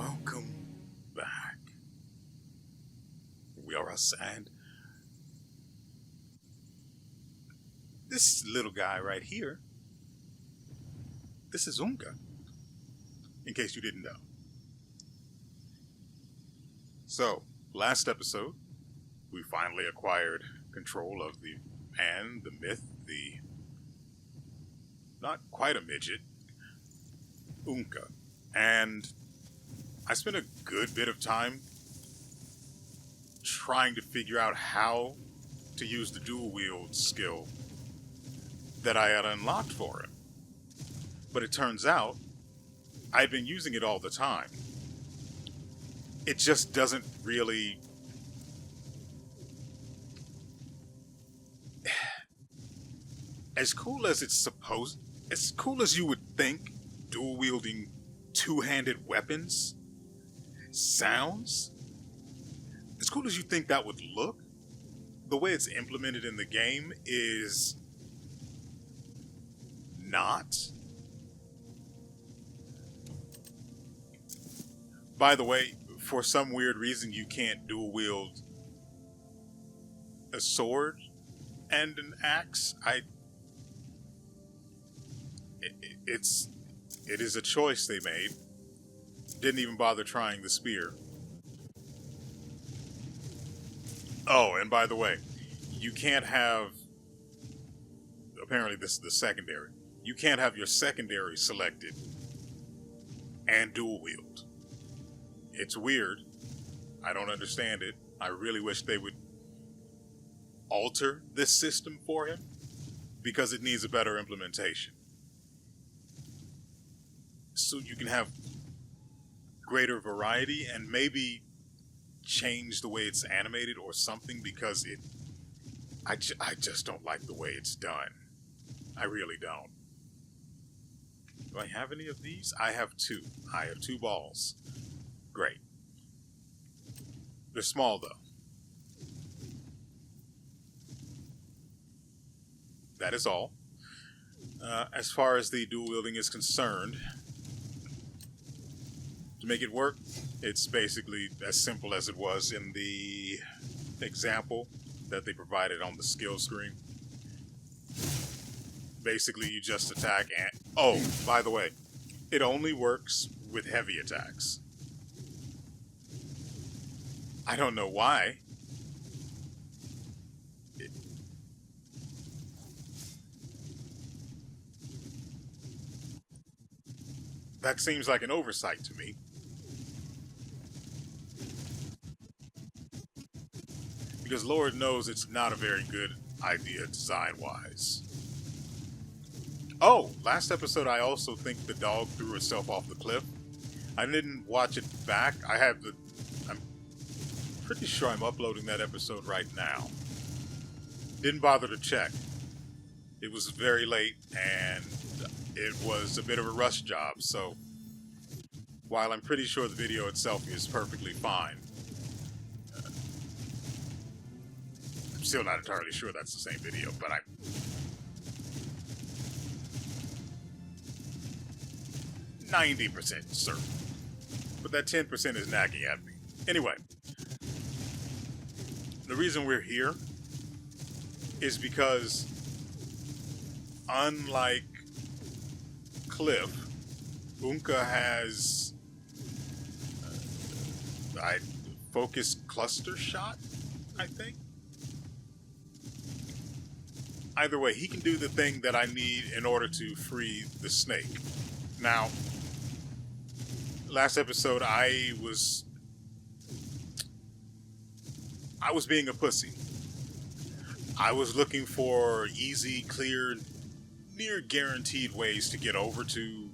Welcome back. WeArEuS, and this little guy right here, this is Unka, in case you didn't know. So, last episode, we finally acquired control of the man, the myth, the not quite a midget, Unka. And I spent a good bit of time trying to figure out how to use the dual wield skill that I had unlocked for him. But it turns out I'd been using it all the time. It just doesn't really... As cool as you would think dual wielding two-handed weapons sounds, as cool as you think that would look, the way it's implemented in the game is not. By the way, for some weird reason, you can't dual wield a sword and an axe. It is a choice they made. Didn't even bother trying the spear. Oh, and by the way, you can't have... Apparently this is the secondary. You can't have your secondary selected and dual wield. It's weird. I don't understand it. I really wish they would alter this system for him, because it needs a better implementation. So you can have greater variety and maybe change the way it's animated or something, because I just don't like the way it's done. I really don't. Do I have any of these? I have two. I have two balls. Great. They're small though. That is all. As far as the dual wielding is concerned, to make it work, it's basically as simple as it was in the example that they provided on the skill screen. Basically, you just attack and... Oh, by the way, it only works with heavy attacks. I don't know why. That seems like an oversight to me. Because Lord knows it's not a very good idea design-wise. Oh, last episode I also think the dog threw herself off the cliff. I didn't watch it back. I'm pretty sure I'm uploading that episode right now. Didn't bother to check. It was very late and it was a bit of a rush job, so while I'm pretty sure the video itself is perfectly fine, I'm still not entirely sure that's the same video, but I'm 90% certain. But that 10% is nagging at me. Anyway, the reason we're here is because, unlike Kliff, Unka has focus cluster shot, I think. Either way, he can do the thing that I need in order to free the snake. Now, last episode I was being a pussy. I was looking for easy, clear, near guaranteed ways to get over to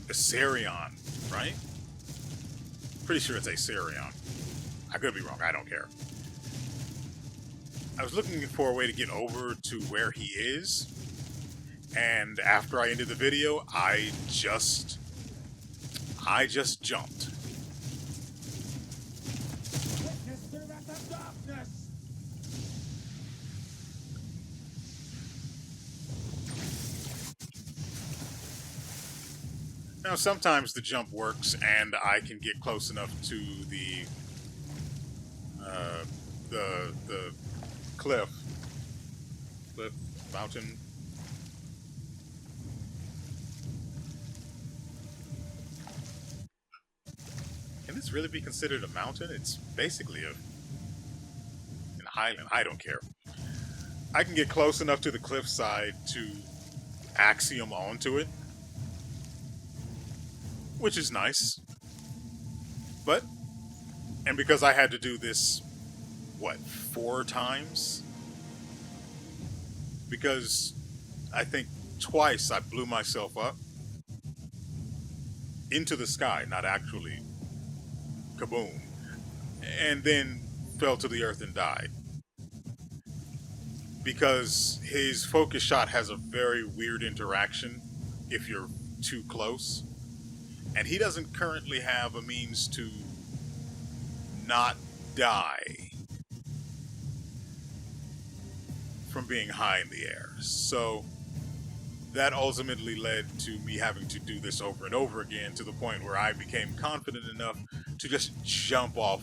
Asarion, right? Pretty sure it's Asarion. I could be wrong, I don't care. I was looking for a way to get over to where he is, and after I ended the video, I just jumped. Now, sometimes the jump works, and I can get close enough to uh, the cliff, mountain. Can this really be considered a mountain? It's basically an island. I don't care. I can get close enough to the cliffside to axiom onto it, which is nice. But, and because I had to do this, what, 4 times? Because I think twice I blew myself up into the sky, not actually kaboom, and then fell to the earth and died. Because his focus shot has a very weird interaction if you're too close. And he doesn't currently have a means to not die from being high in the air. So that ultimately led to me having to do this over and over again, to the point where I became confident enough to just jump off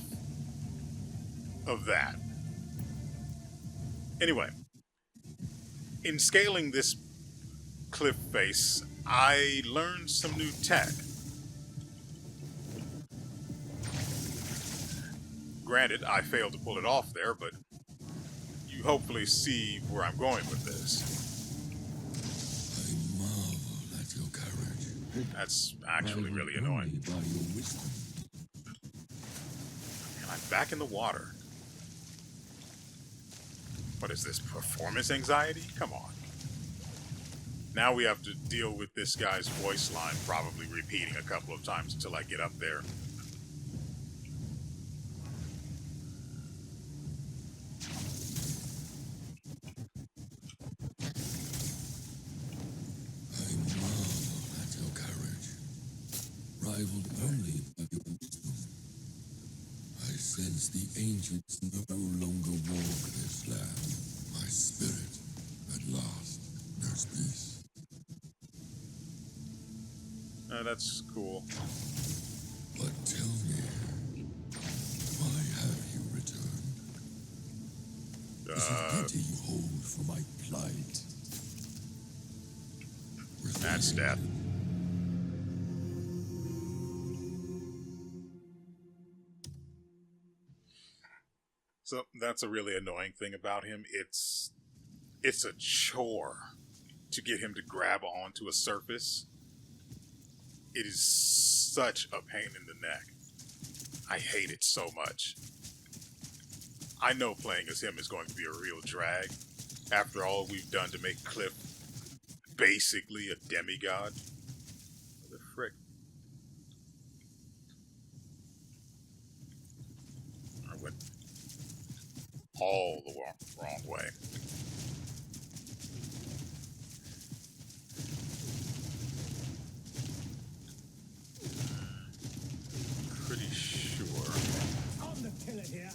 of that. Anyway, in scaling this cliff face, I learned some new tech. Granted, I failed to pull it off there, but you hopefully see where I'm going with this. I marvel at your courage. That's actually really annoying. By your wisdom. And I'm back in the water. What is this, performance anxiety? Come on. Now we have to deal with this guy's voice line probably repeating a couple of times until I get up there. I marvel at your courage, rivaled only by your wisdom. I sense the ancients no longer walk this land. My spirit, at last, knows peace. That's cool. But tell me, why have you returned? Is it pity you hold for my plight? That's death. So that's a really annoying thing about him. It's a chore to get him to grab onto a surface. It is such a pain in the neck. I hate it so much. I know playing as him is going to be a real drag after all we've done to make Kliff basically a demigod. What the frick? I went all the wrong way. Pretty sure. I'm the killer here.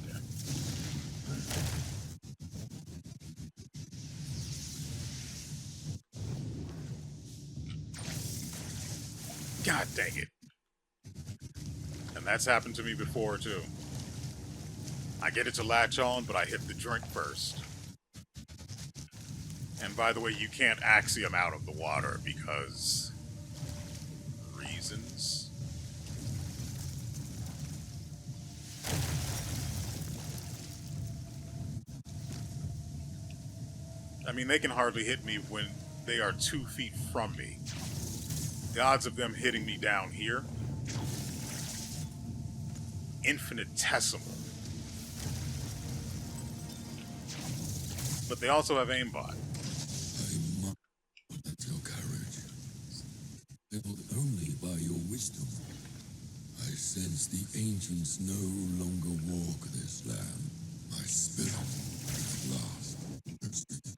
Okay. God dang it. And that's happened to me before too. I get it to latch on, but I hit the drink first. And by the way, you can't axiom out of the water because reasons. I mean, they can hardly hit me when they are 2 feet from me. The odds of them hitting me down here, infinitesimal. But they also have aimbot. I marvel at your courage, rivaled only by your wisdom. I sense the ancients no longer walk this land. My spirit, at last, knows peace.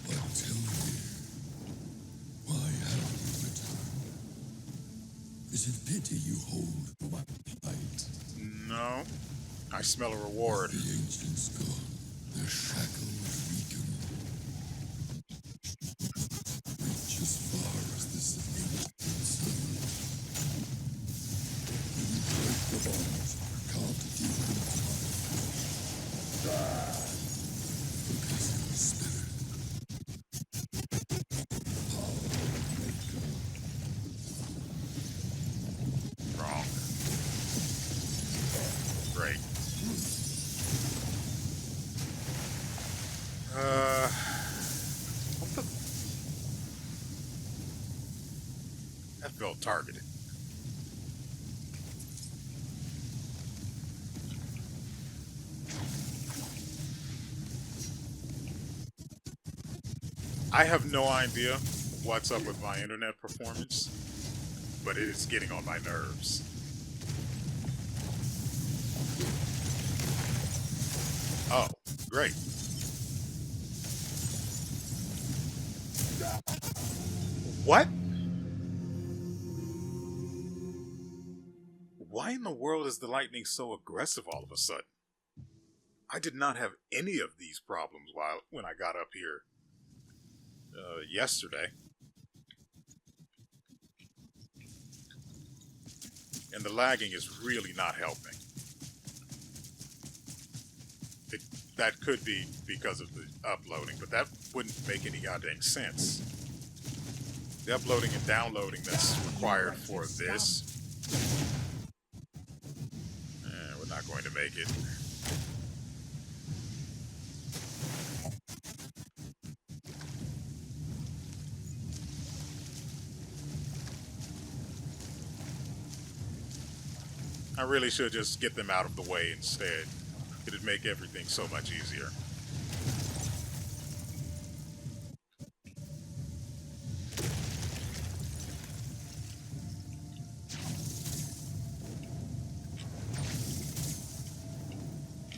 But tell me, why have you returned? Is it pity you hold for my plight? No, I smell a reward. The ancients gone, their shackles weaker. That felt targeted. I have no idea what's up with my internet performance, but it is getting on my nerves. Oh, great. What? Why in the world is the lightning so aggressive all of a sudden? I did not have any of these problems when I got up here yesterday. And the lagging is really not helping. That could be because of the uploading, but that wouldn't make any goddamn sense. The uploading and downloading that's required for this, we're not going to make it. I really should just get them out of the way instead. It'd make everything so much easier.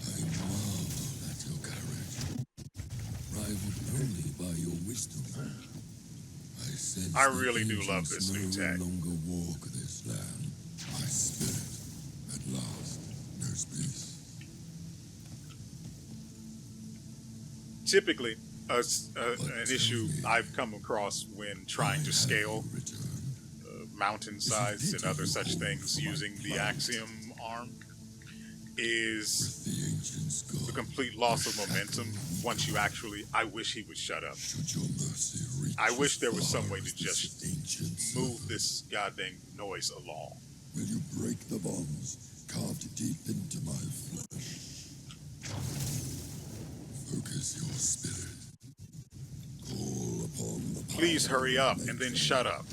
I marvel at your courage, rivaled only by your wisdom. I sense I the really do love ancients this new no tech. longer walk this land. My spirit, at last, knows peace. Typically, an issue I've come across when trying to scale mountainsides and other such things using the Axiom arm is The ancients the gone. complete loss of momentum once you actually... I wish he would shut up. Should your mercy reach I wish as there was some far way as to this just ancient move serpent? this goddamn noise along. Will you break the bonds carved deep into my flesh? Focus your spirit. Call upon the power Please hurry of up and then nature. shut up.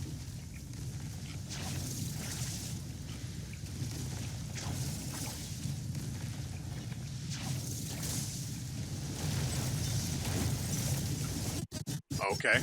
Okay.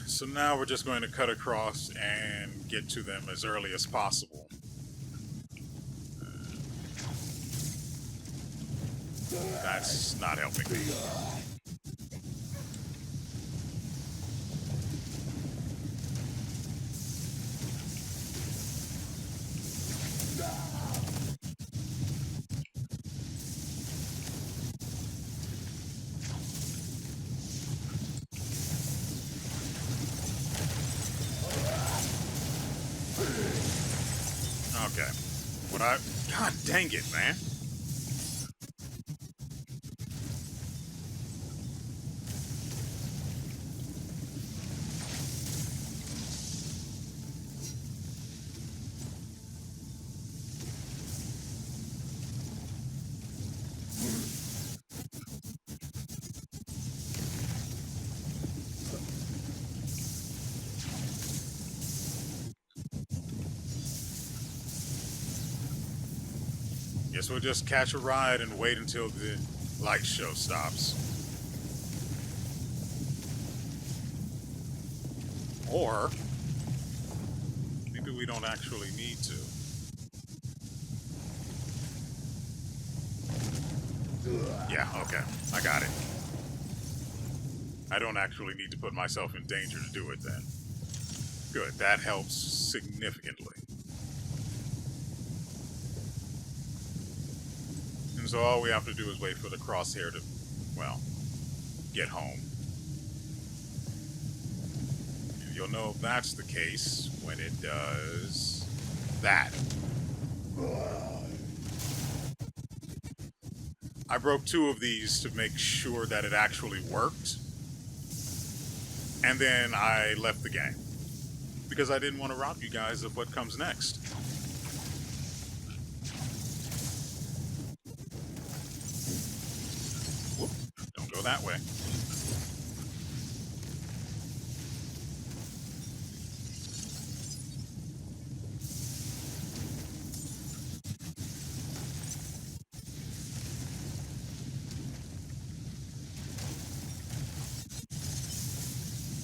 So now we're just going to cut across and get to them as early as possible. That's not helping me. Okay. God dang it, man. Guess we'll just catch a ride and wait until the light show stops. Or maybe we don't actually need to. Yeah, okay. I got it. I don't actually need to put myself in danger to do it then. Good, that helps significantly. And so all we have to do is wait for the crosshair to, well, get home. And you'll know if that's the case when it does that. I broke 2 of these to make sure that it actually worked. And then I left the game. Because I didn't want to rob you guys of what comes next. Whoop, don't go that way.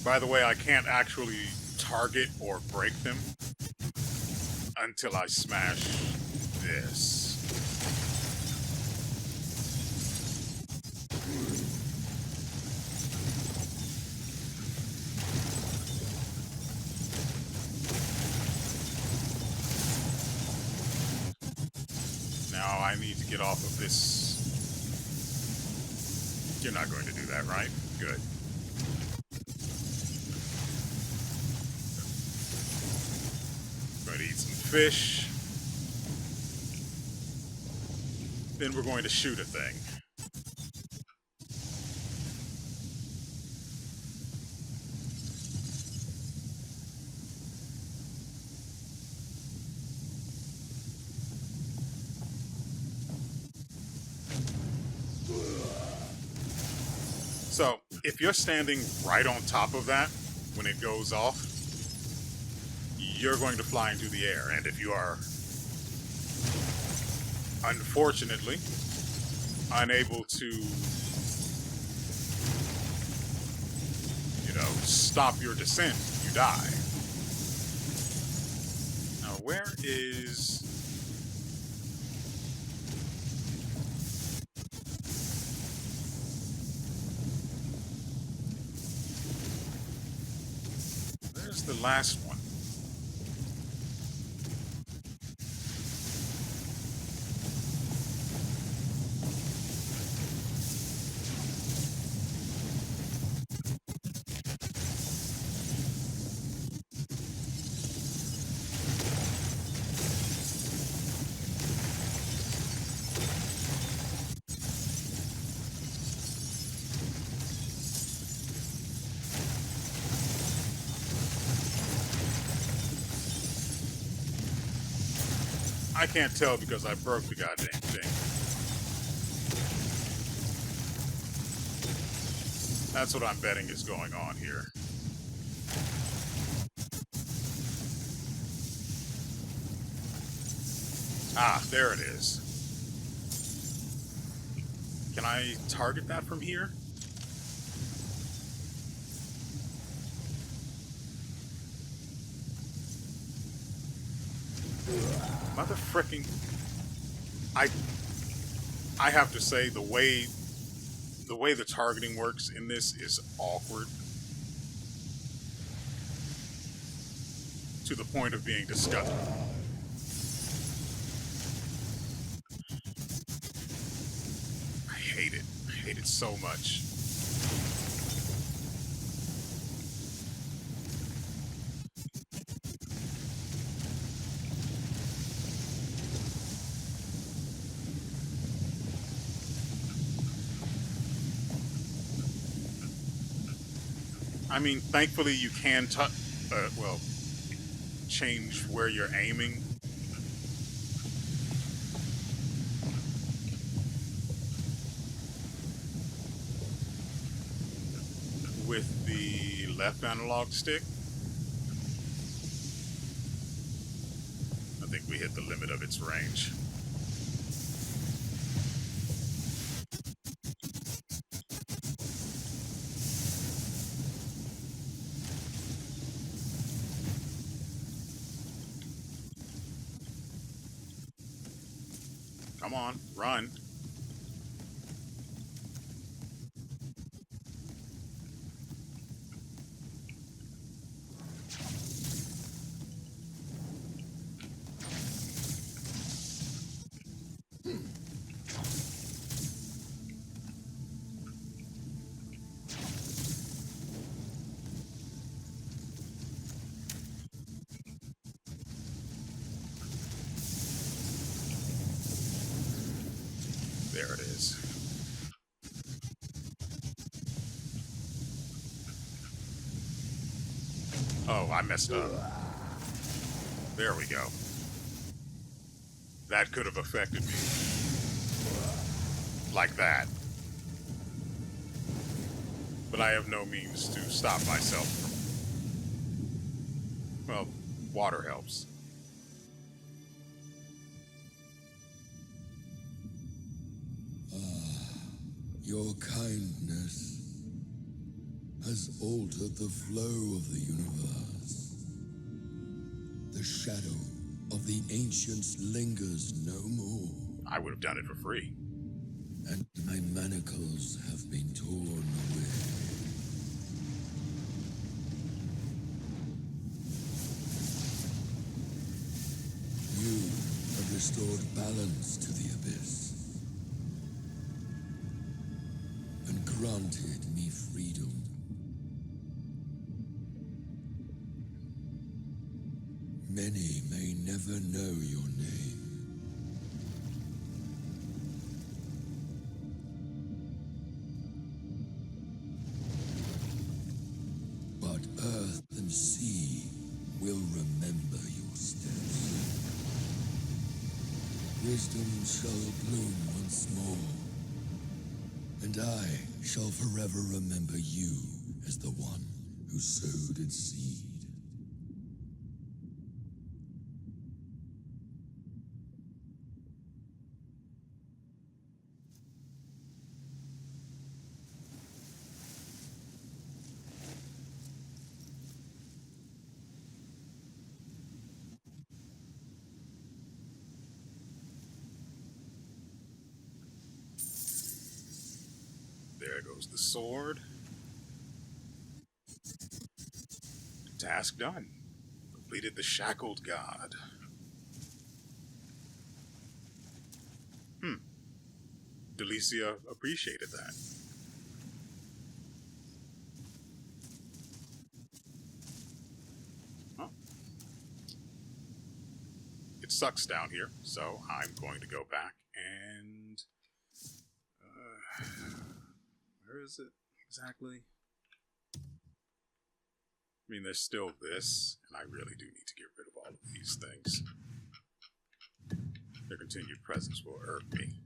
By the way, I can't actually target or break them until I smash this. Now I need to get off of this. You're not going to do that, right? Good. Going to eat some fish. Then we're going to shoot a thing. So, if you're standing right on top of that when it goes off, you're going to fly into the air. And if you are, unfortunately, unable to, stop your descent, you die. Now, where is... Where's the last one? I can't tell because I broke the goddamn thing. That's what I'm betting is going on here. Ah, there it is. Can I target that from here? Motherfricking... I have to say the way the targeting works in this is awkward to the point of being disgusting. I hate it. I hate it so much. I mean, thankfully you can change where you're aiming. With the left analog stick. I think we hit the limit of its range. Come on, run. There it is. Oh, I messed up. There we go. That could have affected me. Like that. But I have no means to stop myself from... Well, water helps. Your kindness has altered the flow of the universe. The shadow of the ancients lingers no more, I would have done it for free. and my manacles have been torn away. You have restored balance to the abyss and granted me freedom. Many may never know your name. But earth and sea will remember your steps. Wisdom shall bloom once more, and I shall forever remember you as the one who sowed its seed. There goes the sword. Task done. Completed the shackled god. Delicia appreciated that. Well, it sucks down here, so I'm going to go back and... where is it exactly? I mean, there's still this, and I really do need to get rid of all of these things. Their continued presence will irk me.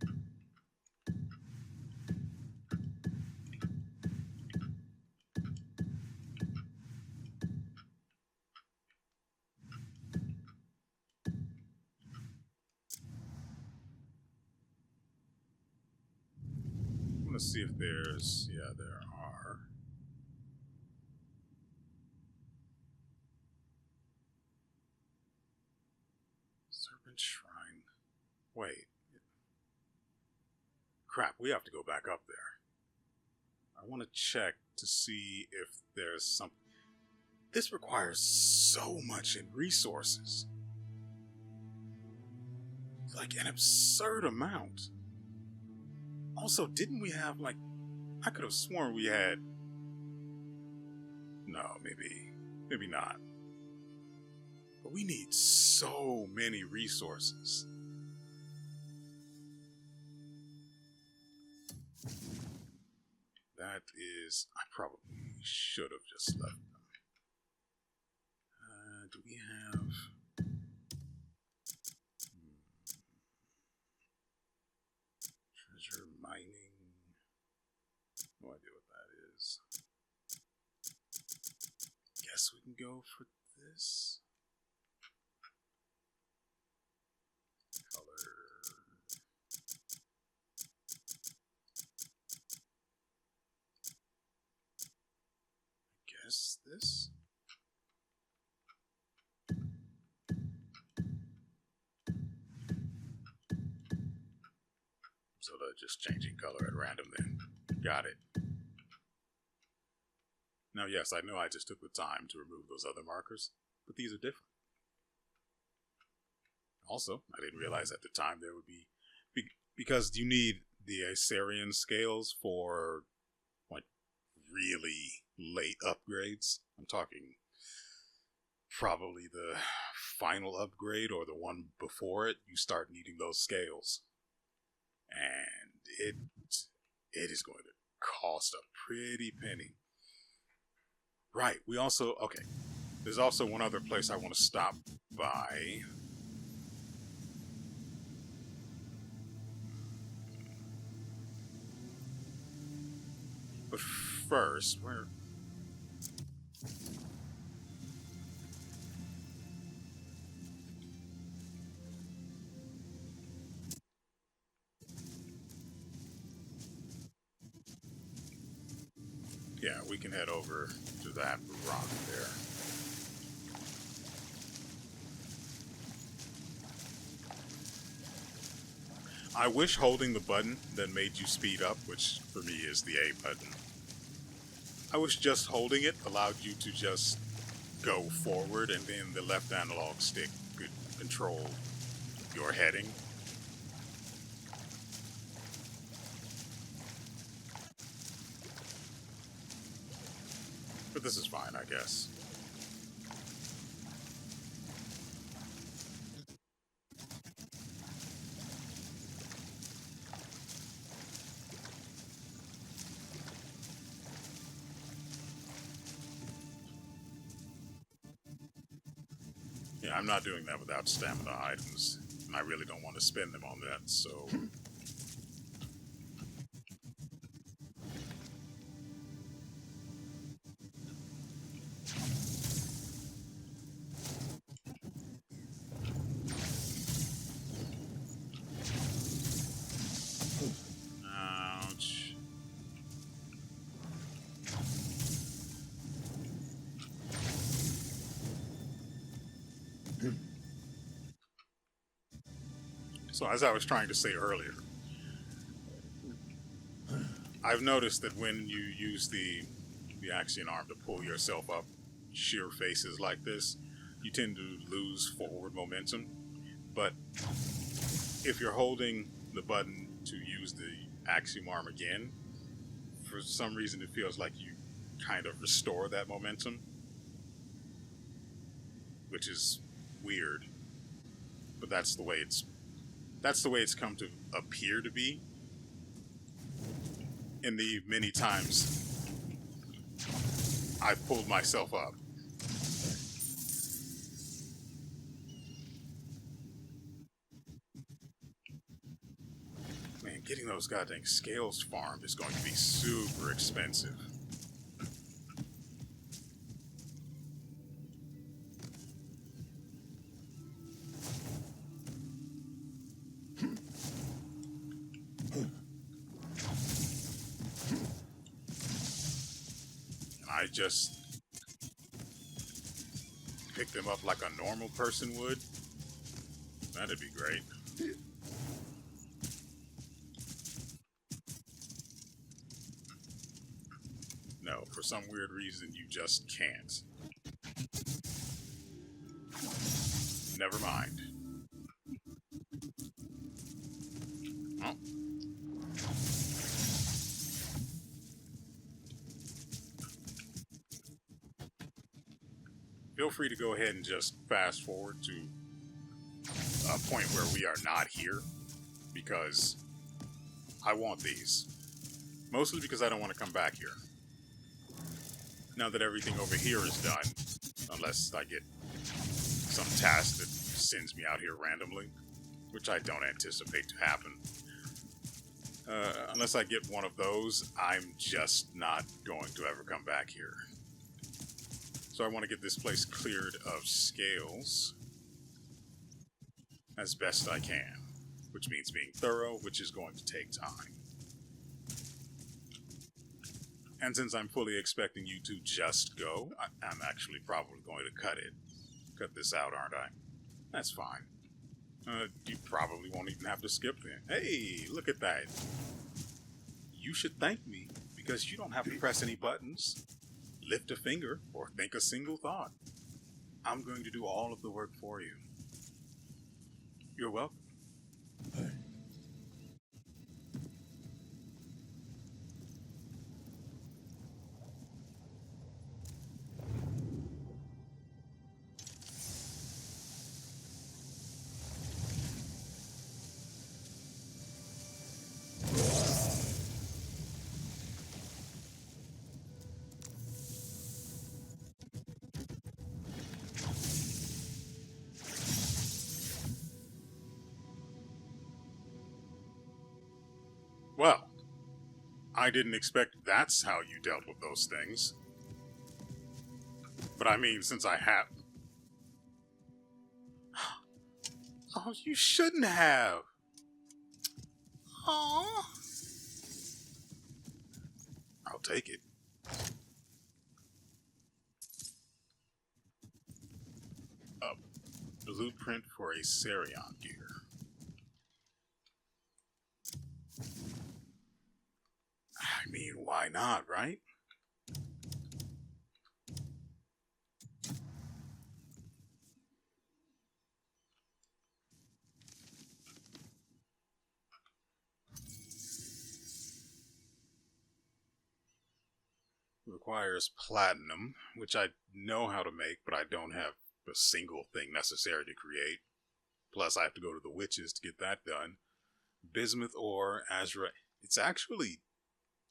I want to see if there's... yeah, there are. Serpent Shrine. Wait. Crap, we have to go back up there. I want to check to see if there's some... This requires so much in resources. Like an absurd amount. Also, didn't we have, like... I could have sworn we had... No, maybe not. But we need so many resources. That is... I probably should have just left them. Do we have... Treasure mining? No idea what that is. Guess we can go for this. Color. I guess this. So they're just changing color at random then. Got it. Now, yes, I know I just took the time to remove those other markers, but these are different. Also, I didn't realize at the time there would be... because you need the Asarian scales for, like, really late upgrades. I'm talking probably the final upgrade or the one before it. You start needing those scales. And it is going to cost a pretty penny. Right, we also... okay. There's also one other place I want to stop by. But first, where... Yeah, we can head over to that rock there. I wish holding the button that made you speed up, which for me is the A button, I wish just holding it allowed you to just go forward and then the left analog stick could control your heading. But this is fine, I guess. Yeah, I'm not doing that without stamina items, and I really don't want to spend them on that, so... Ouch. So as I was trying to say earlier, I've noticed that when you use the axion arm to pull yourself up sheer faces like this, you tend to lose forward momentum. But if you're holding the button to use the axiom arm again, for some reason it feels like you kind of restore that momentum, which is weird. But that's the way it's come to appear to be in the many times I've pulled myself up. Man, getting those goddamn scales farmed is going to be super expensive. And I just pick them up like a normal person would. That'd be great. No, for some weird reason, you just can't. Never mind. Well. Feel free to go ahead and just fast forward to a point where we are not here, because I want these. Mostly because I don't want to come back here. Now that everything over here is done, unless I get some task that sends me out here randomly, which I don't anticipate to happen. Unless I get one of those, I'm just not going to ever come back here. So I want to get this place cleared of scales as best I can, which means being thorough, which is going to take time. And since I'm fully expecting you to just go, I'm actually probably going to cut this out, aren't I? That's fine. You probably won't even have to skip then. Hey, look at that. You should thank me, because you don't have to press any buttons, lift a finger, or think a single thought. I'm going to do all of the work for you. You're welcome. Well, I didn't expect that's how you dealt with those things. But I mean, since I have... Oh, you shouldn't have. Aww. I'll take it. A blueprint for a Sarion gear. I mean, why not, right? Requires platinum, which I know how to make, but I don't have a single thing necessary to create. Plus, I have to go to the witches to get that done. Bismuth ore, azurite. It's actually,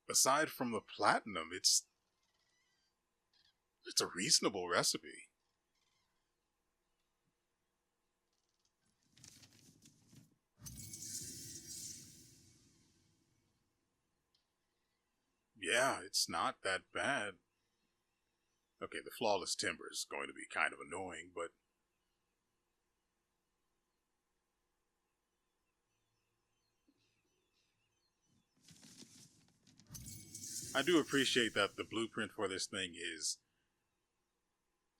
aside from the platinum, it's a reasonable recipe. Yeah, it's not that bad. Okay, the flawless timber is going to be kind of annoying, but I do appreciate that the blueprint for this thing is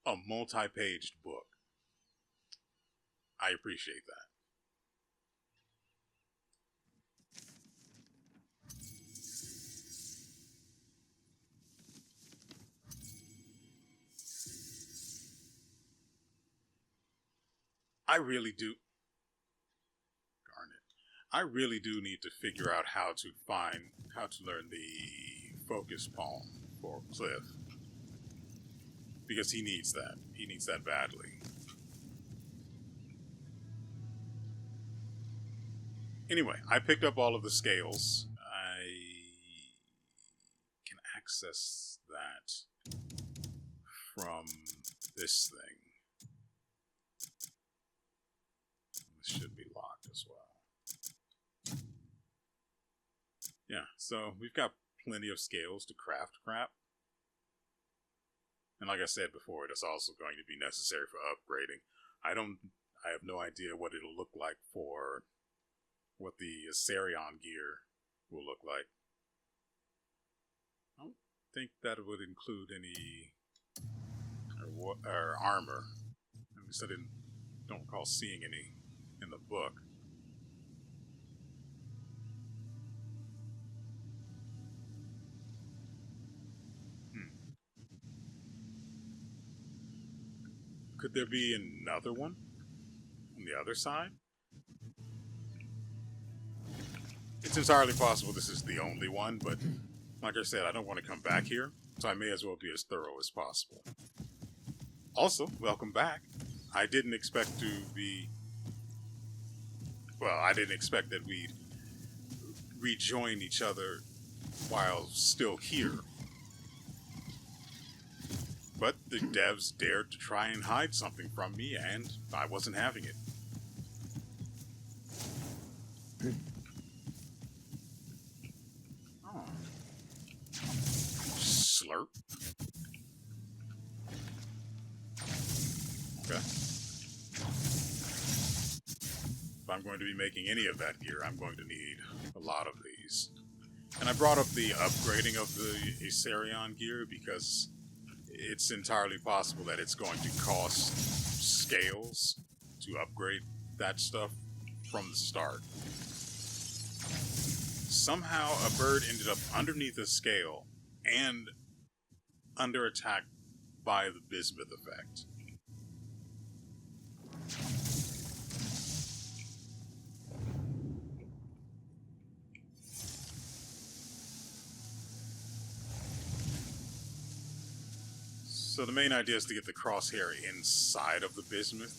a multi-paged book. I appreciate that. I really do. Darn it. I really do need to figure out how to learn the focus palm for Kliff. Because he needs that. He needs that badly. Anyway, I picked up all of the scales. I can access that from this thing. This should be locked as well. Yeah, so we've got plenty of scales to craft crap. And like I said before, it's also going to be necessary for upgrading. I have no idea what it'll look like for what the Sarion gear will look like. I don't think that it would include any or armor. At least I don't recall seeing any in the book. Could there be another one on the other side? It's entirely possible this is the only one, but like I said, I don't want to come back here, so I may as well be as thorough as possible. Also, welcome back. I didn't expect to be... Well, I didn't expect that we'd rejoin each other while still here. But the devs dared to try and hide something from me, and I wasn't having it. Oh. Slurp. Okay. If I'm going to be making any of that gear, I'm going to need a lot of these. And I brought up the upgrading of the Sarion gear because it's entirely possible that it's going to cost scales to upgrade that stuff from the start. Somehow a bird ended up underneath a scale and under attack by the bismuth effect. So the main idea is to get the crosshair inside of the bismuth.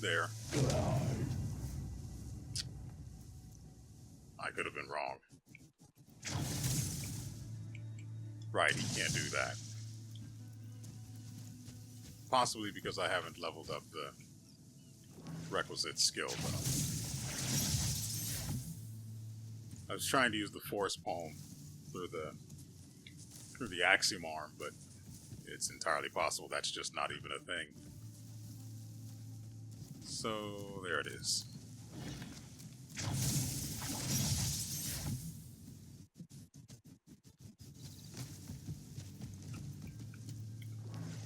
There. I could have been wrong. Right, he can't do that. Possibly because I haven't leveled up the requisite skill, though. I was trying to use the force palm through the axiom arm, but it's entirely possible that's just not even a thing. So there it is.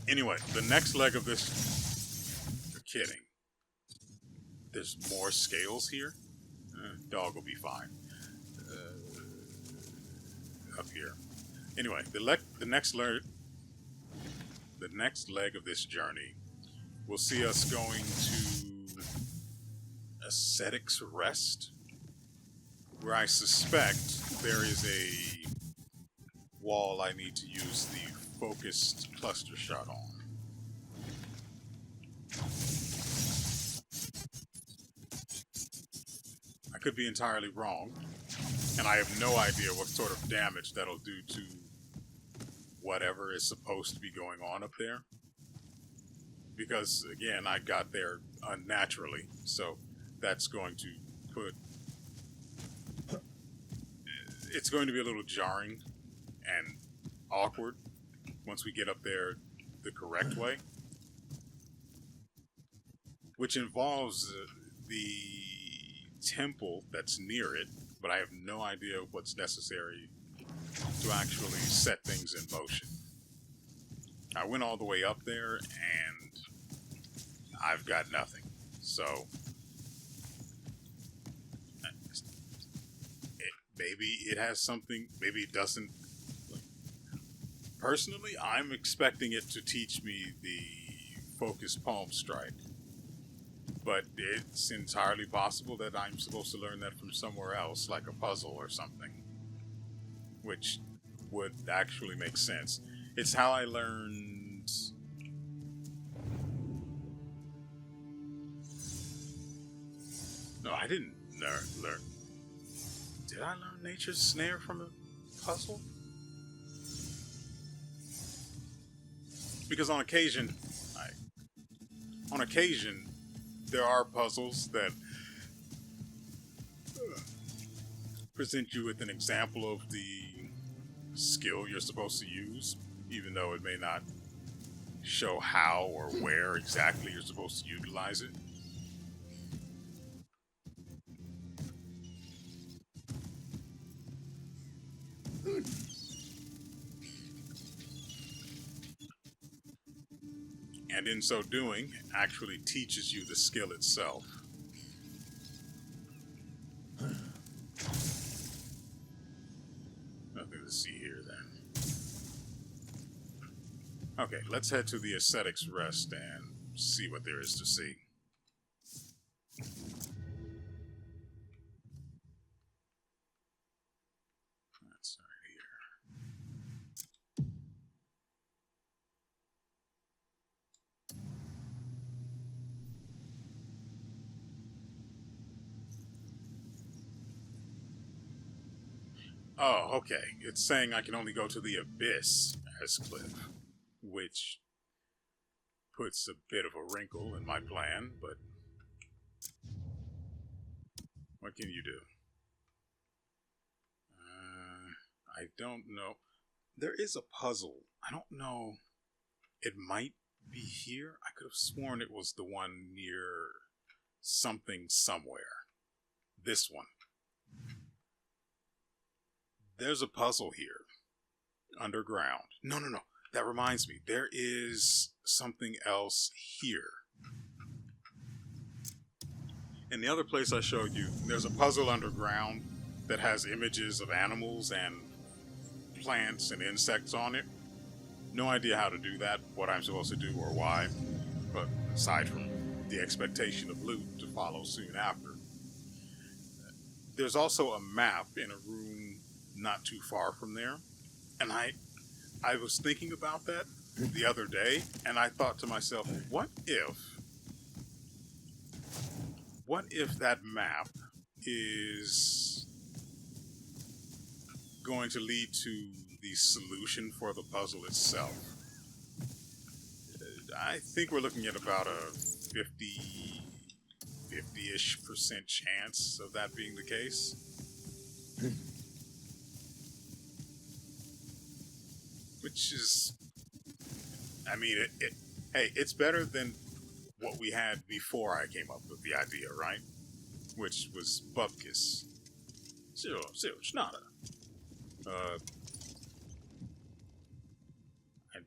Anyway, the next leg of this... You're kidding. There's more scales here? Dog will be fine. Up here. Anyway, the next leg of this journey will see us going to Ascetic's Rest, where I suspect there is a wall I need to use the focused cluster shot on. I could be entirely wrong, and I have no idea what sort of damage that'll do to whatever is supposed to be going on up there. Because, again, I got there unnaturally, so that's going to put... It's going to be a little jarring and awkward once we get up there the correct way. Which involves the temple that's near it, but I have no idea what's necessary to actually set things in motion. I went all the way up there and I've got nothing. So maybe it has something, maybe it doesn't. Personally, I'm expecting it to teach me the focused palm strike. But it's entirely possible that I'm supposed to learn that from somewhere else, like a puzzle or something. Which would actually make sense. It's how I learned... No, I didn't learn. Did I learn Nature's Snare from a puzzle? Because on occasion, there are puzzles that present you with an example of the skill you're supposed to use, even though it may not show how or where exactly you're supposed to utilize it. And in so doing, actually teaches you the skill itself. Nothing to see here then. Okay, let's head to the Ascetic's Rest and see what there is to see. That's right here. Oh, okay. It's saying I can only go to the Abyss as Kliff, which puts a bit of a wrinkle in my plan, but what can you do? I don't know. There is a puzzle. I don't know. It might be here. I could have sworn it was the one near something somewhere. This one. There's a puzzle here. Underground. No. That reminds me. There is something else here. In the other place I showed you, there's a puzzle underground that has images of animals and plants and insects on it. No idea how to do that, what I'm supposed to do, or why. But aside from the expectation of loot to follow soon after. There's also a map in a room not too far from there. And I was thinking about that the other day, and I thought to myself, what if that map is going to lead to the solution for the puzzle itself? I think we're looking at about a 50-ish% chance of that being the case. Which is, I mean, hey, it's better than what we had before I came up with the idea, right? Which was Bupkis. Schnada. Uh, I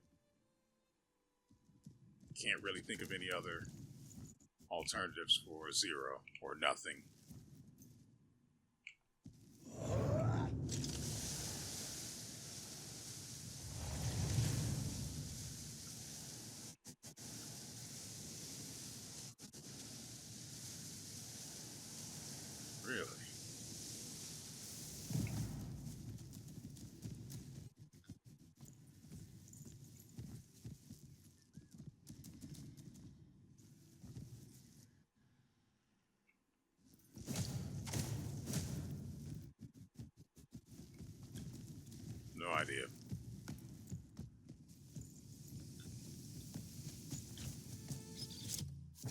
can't really think of any other alternatives for zero or nothing. Really? No idea.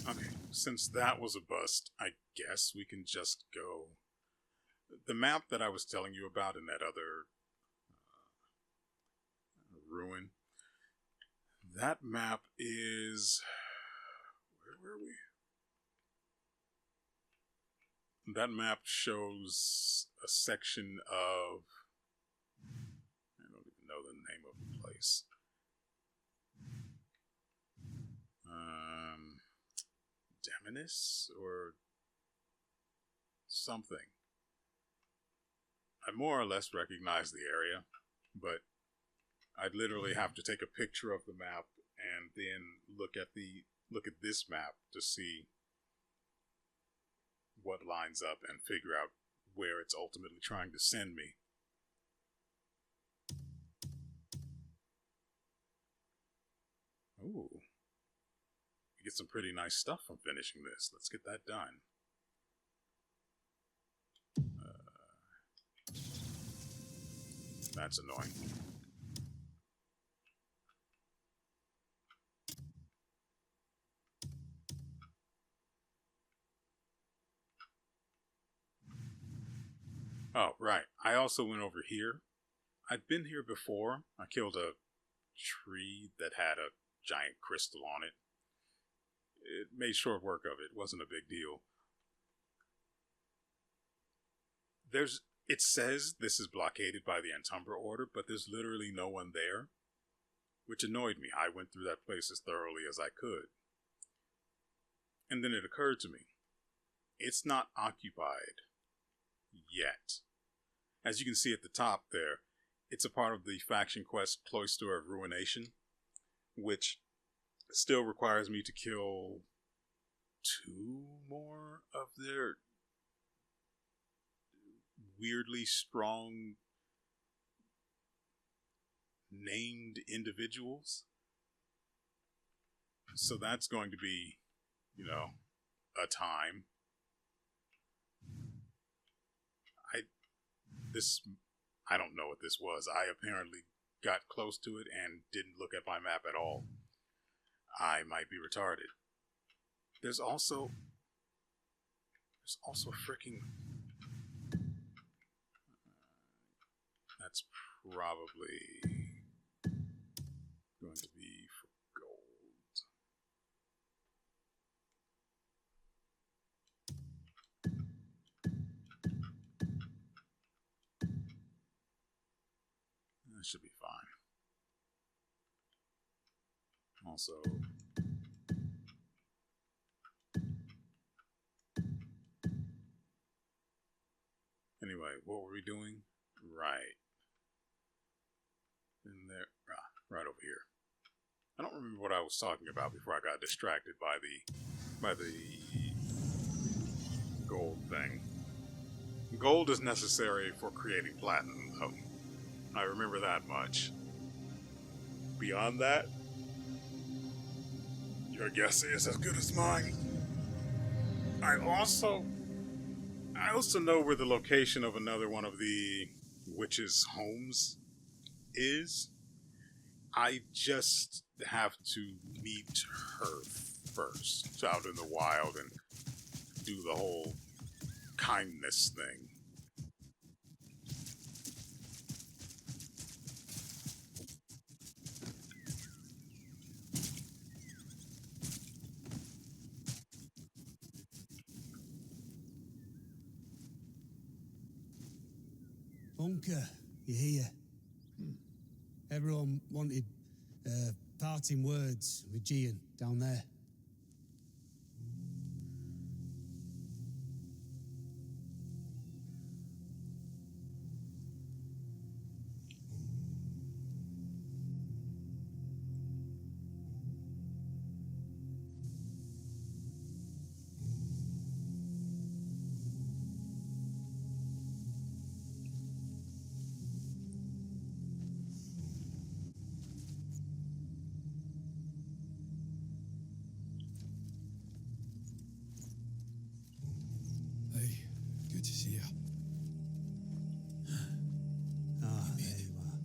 Okay, since that was a bust, I guess we can just go. The map that I was telling you about in that other ruin, that map is. Where were we? That map shows a section of. I don't even know the name of the place. Demonis or something. I more or less recognize the area, but I'd literally have to take a picture of the map and then look at this map to see what lines up and figure out where it's ultimately trying to send me. Ooh. You get some pretty nice stuff from finishing this. Let's get that done. That's annoying. Oh, right. I also went over here. I'd been here before. I killed a tree that had a giant crystal on it. It made short work of it. It wasn't a big deal. It says this is blockaded by the Entumbra Order, but there's literally no one there, which annoyed me. I went through that place as thoroughly as I could. And then it occurred to me, it's not occupied yet. As you can see at the top there, it's a part of the faction quest Cloister of Ruination, which still requires me to kill 2 more of their weirdly strong named individuals. So that's going to be, a time. I don't know what this was. I apparently got close to it and didn't look at my map at all. I might be retarded. There's also freaking. That's probably going to be for gold. That should be fine. Also, anyway, what were we doing? Right. In there, right over here. I don't remember what I was talking about before I got distracted by the gold thing. Gold is necessary for creating platinum, though. I remember that much. Beyond that, your guess is as good as mine. I also know where the location of another one of the witches' homes is. I just have to meet her first, out in the wild, and do the whole kindness thing. Unca, you hear? Everyone wanted parting words with Gian down there. Hey, good to see you. Ah, there you are.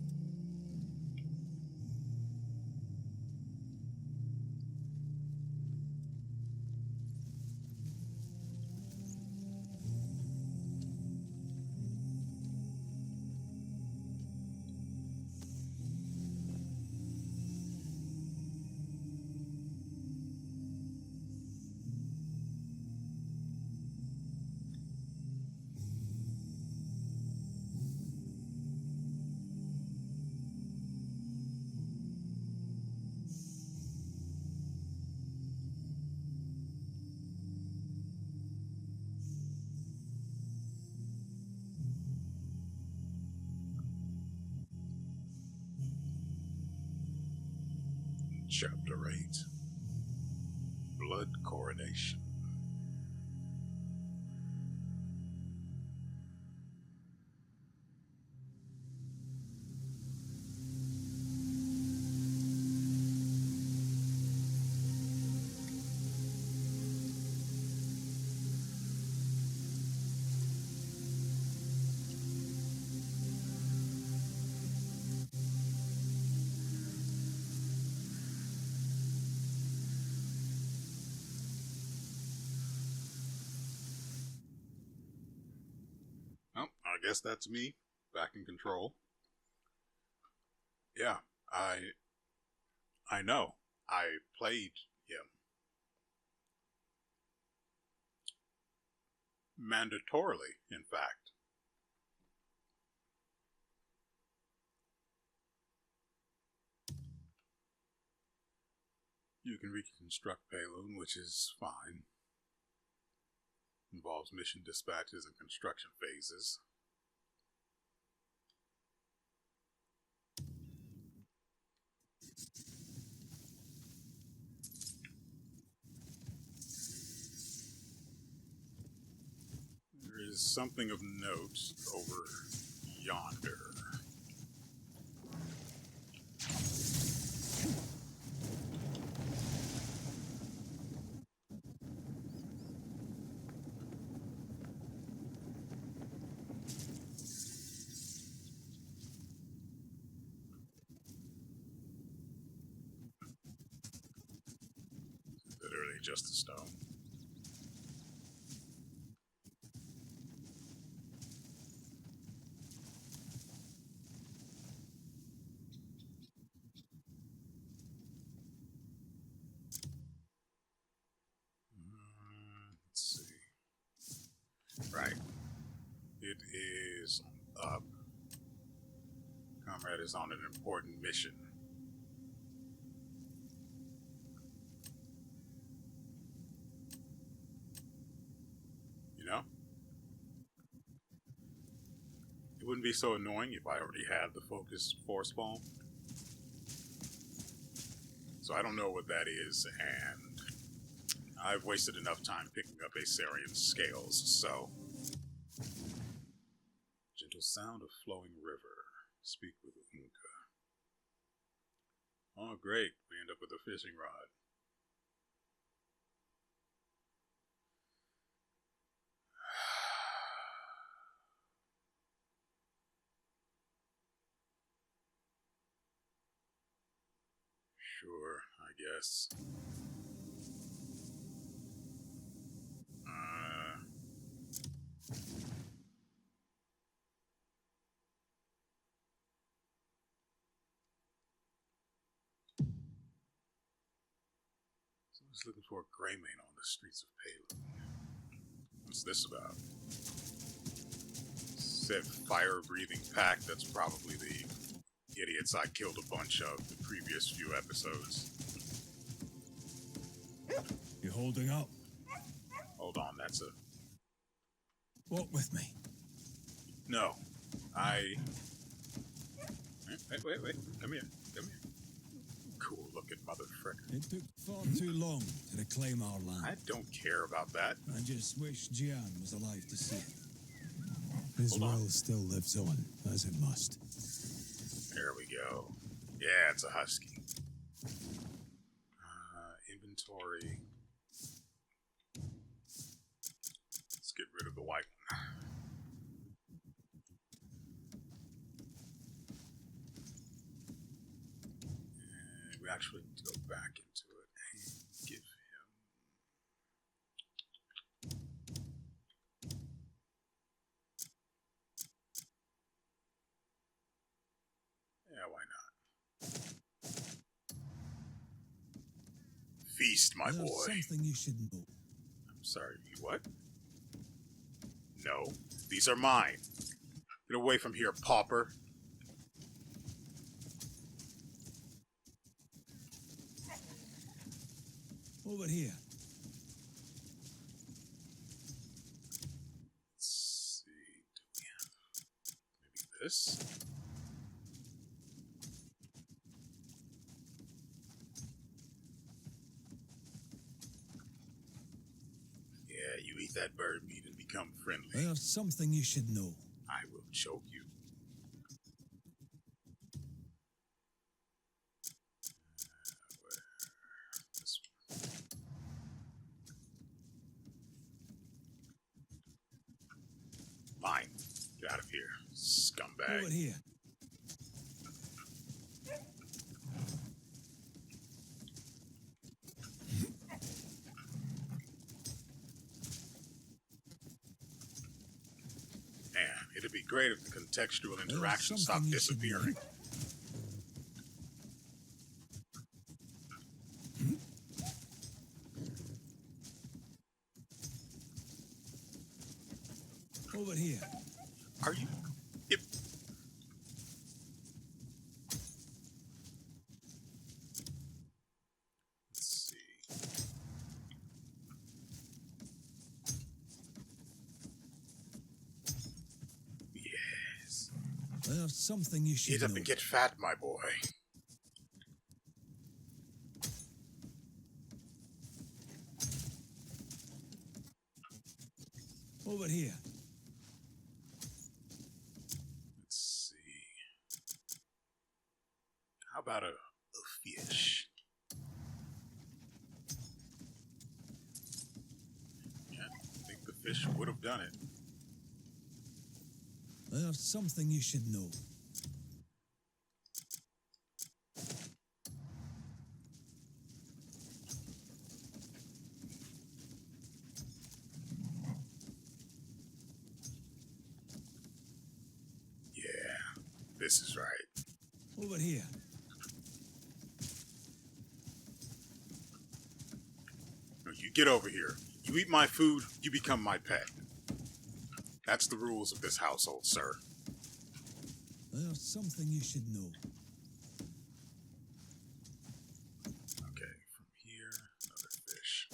Chapter 8. Blood Coronation. Well, I guess that's me, back in control. Yeah, I know. I played him. Mandatorily, in fact. You can reconstruct Payloon, which is fine. Involves mission dispatches and construction phases. There is something of note over yonder. Literally just a stone. Let's see. Right. It is up. Comrade is on an important mission. You know? It wouldn't be so annoying if I already had the focus force ball. So I don't know what that is, and I've wasted enough time picking up Asarian scales, so... Gentle sound of flowing river. Speak with Unca. Oh, great. We end up with a fishing rod. Sure, I guess. Someone's looking for a Greymane on the streets of Pywel. What's this about? Said fire-breathing pack. That's probably the idiots I killed a bunch of the previous few episodes. You holding up? Hold on, that's a... Walk with me. No. Wait. Come here. Cool looking motherfucker. It took far too long to reclaim our land. I don't care about that. I just wish Jian was alive to see it. His Hold on. will still lives on, as it must. There we go. Yeah, it's a husky. Inventory. Let's get rid of the white one. And we actually need to go back into it and give him... Yeah, why not? Feast, my There's boy. something you should know. I'm sorry, you what? No, these are mine. Get away from here, pauper. Over here. Let's see, do we have maybe this? Yeah, you eat that bird meat and become friendly. There's something you should know. I will choke you. This one. Fine. Get out of here, scumbag. Over here. Man, it'd be great if the contextual interaction something stopped you should disappearing. Over here. Are you? If... Let's see. Yes. There's something you should Eat up know. and get fat, my boy. Over here. Let's see. How about a fish? Yeah, I think the fish would have done it. There's something you should know. Yeah, this is right. Over here. No, you get over here. You eat my food, you become my pet. That's the rules of this household, sir. There's something you should know. Okay, from here, another fish.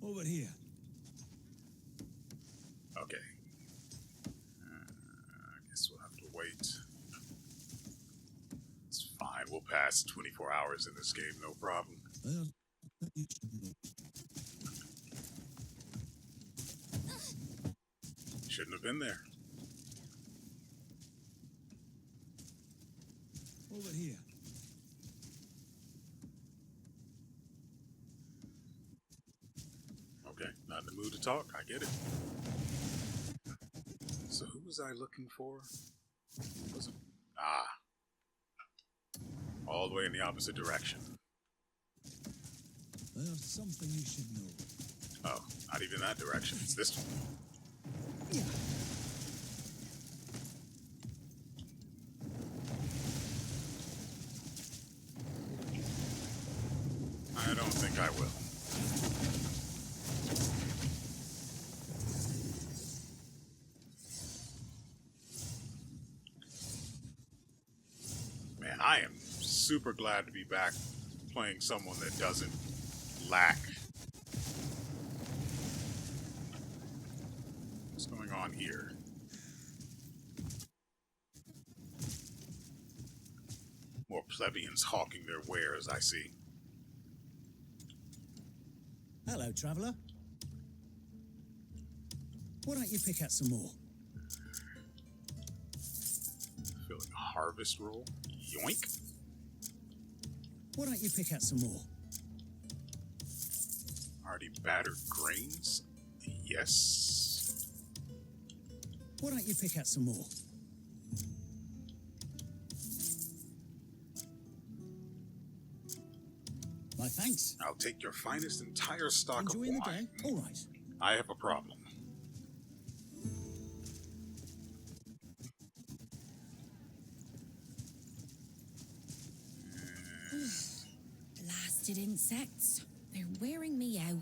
Over here. Okay. I guess we'll have to wait. It's fine. We'll pass 24 hours in this game, no problem. There's something you should know. Shouldn't have been there. Over here. Okay, not in the mood to talk. I get it. So who was I looking for? Was it? Ah. All the way in the opposite direction. There's something you should know. Oh, not even that direction. It's this one. I don't think I will. Man, I am super glad to be back playing someone that doesn't lack. What's going on here? More plebeians hawking their wares, I see. Hello, traveller. Why don't you pick out some more? Filling a harvest roll. Yoink. Why don't you pick out some more? Already battered grains? Yes. Why don't you pick out some more? My thanks. I'll take your finest entire stock Enjoying of the wine. day? All right. I have a problem. Blasted insects. They're wearing me out.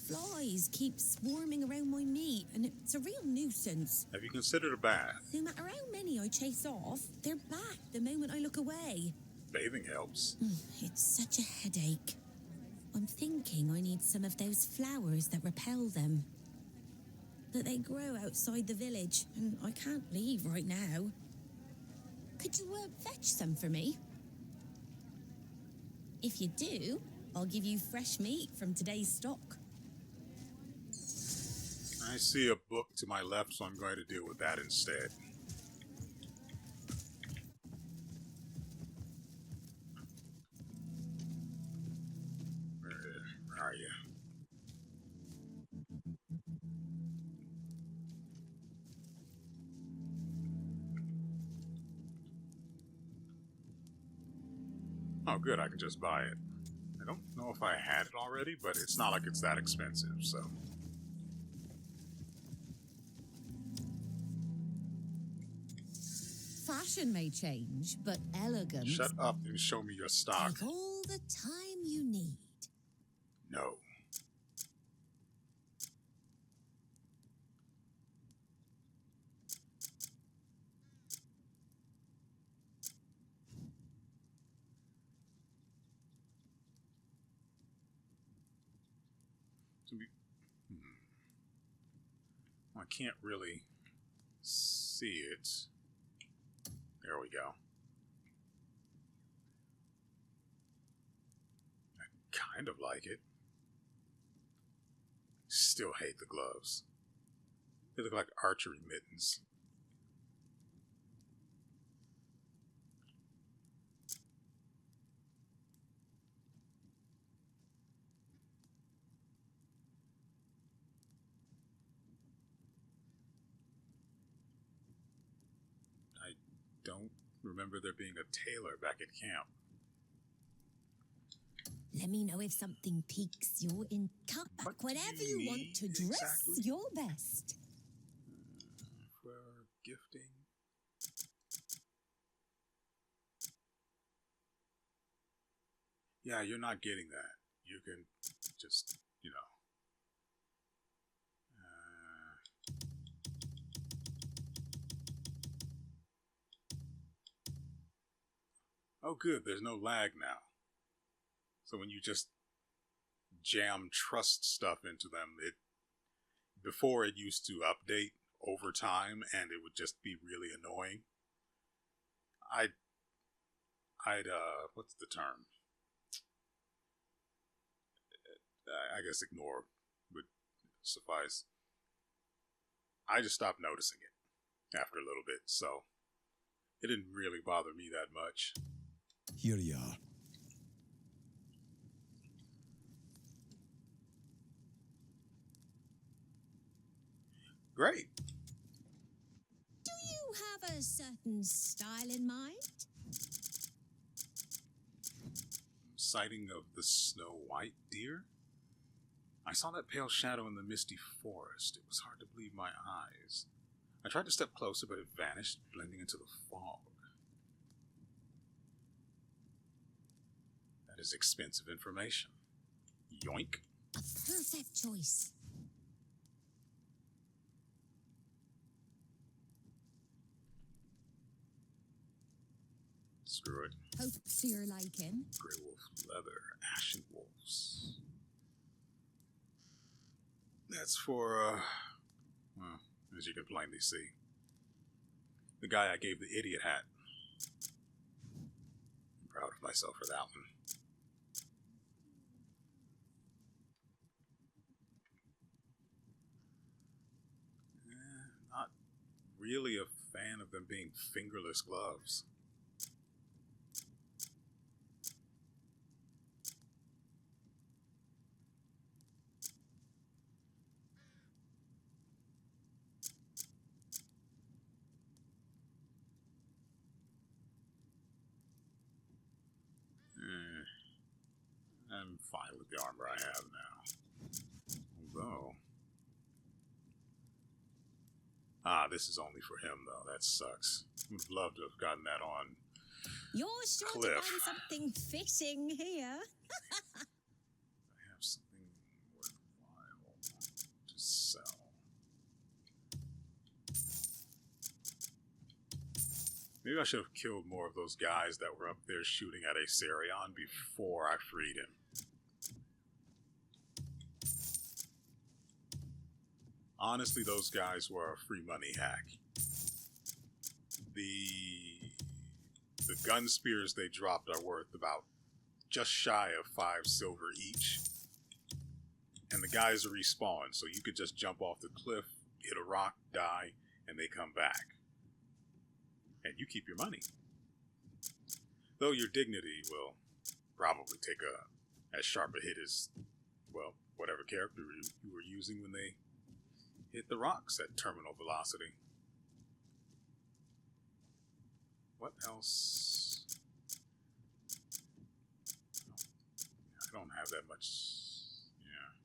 Flies keep swarming around my meat, and it's a real nuisance. Have you considered a bath? No matter how many I chase off, they're back the moment I look away. Bathing helps. It's such a headache. I'm thinking I need some of those flowers that repel them. But they grow outside the village, and I can't leave right now. Could you fetch some for me? If you do, I'll give you fresh meat from today's stock. I see a book to my left, so I'm going to deal with that instead. Where are you? Oh, good, I can just buy it. I don't know if I had it already, but it's not like it's that expensive, so... Fashion may change, but elegance... Shut up and show me your stock. Take all the time you need. No. I can't really see it. There we go. I kind of like it. Still hate the gloves. They look like archery mittens. I don't remember there being a tailor back at camp. Let me know if something piques your in. Cut back What do whatever you you want need to dress exactly? your best. For gifting. Yeah, you're not getting that. You can just, you know. Oh, good. There's no lag now. So when you just jam trust stuff into them, before it used to update over time, and it would just be really annoying. I'd what's the term? I guess ignore would suffice. I just stopped noticing it after a little bit, so it didn't really bother me that much. Here you are. Great. Do you have a certain style in mind? Sighting of the snow white deer? I saw that pale shadow in the misty forest. It was hard to believe my eyes. I tried to step closer, but it vanished, blending into the fog. That is expensive information. Yoink. A perfect choice. Screw it. Hope to your liking. Grey wolf leather, ashen wolves. That's for, well, as you can plainly see, the guy I gave the idiot hat. I'm proud of myself for that one. Not really a fan of them being fingerless gloves. I'm fine with the armor I have now. Although... this is only for him, though. That sucks. Would love to have gotten that on You're sure Kliff. to find something fitting here. I have something worthwhile to sell. Maybe I should have killed more of those guys that were up there shooting at Asarion before I freed him. Honestly, those guys were a free money hack. The gun spears they dropped are worth about just shy of 5 silver each. And the guys respawn, so you could just jump off the cliff, hit a rock, die, and they come back. And you keep your money. Though your dignity will probably take as sharp a hit as, well, whatever character you were using when they hit the rocks at terminal velocity. What else? I don't have that much. Yeah.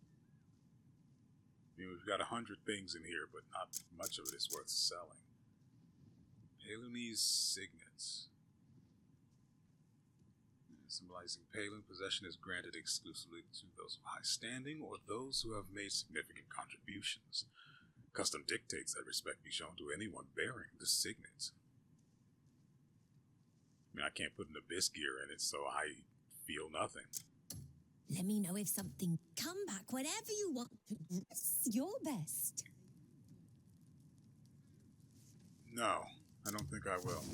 I mean, we've got 100 things in here, but not much of it is worth selling. Palunese signets. Symbolizing Palun, possession is granted exclusively to those of high standing or those who have made significant contributions. Custom dictates that respect be shown to anyone bearing the signet. I mean, I can't put an abyss gear in it, so I feel nothing. Let me know if something... Come back whenever you want to dress your best. No, I don't think I will.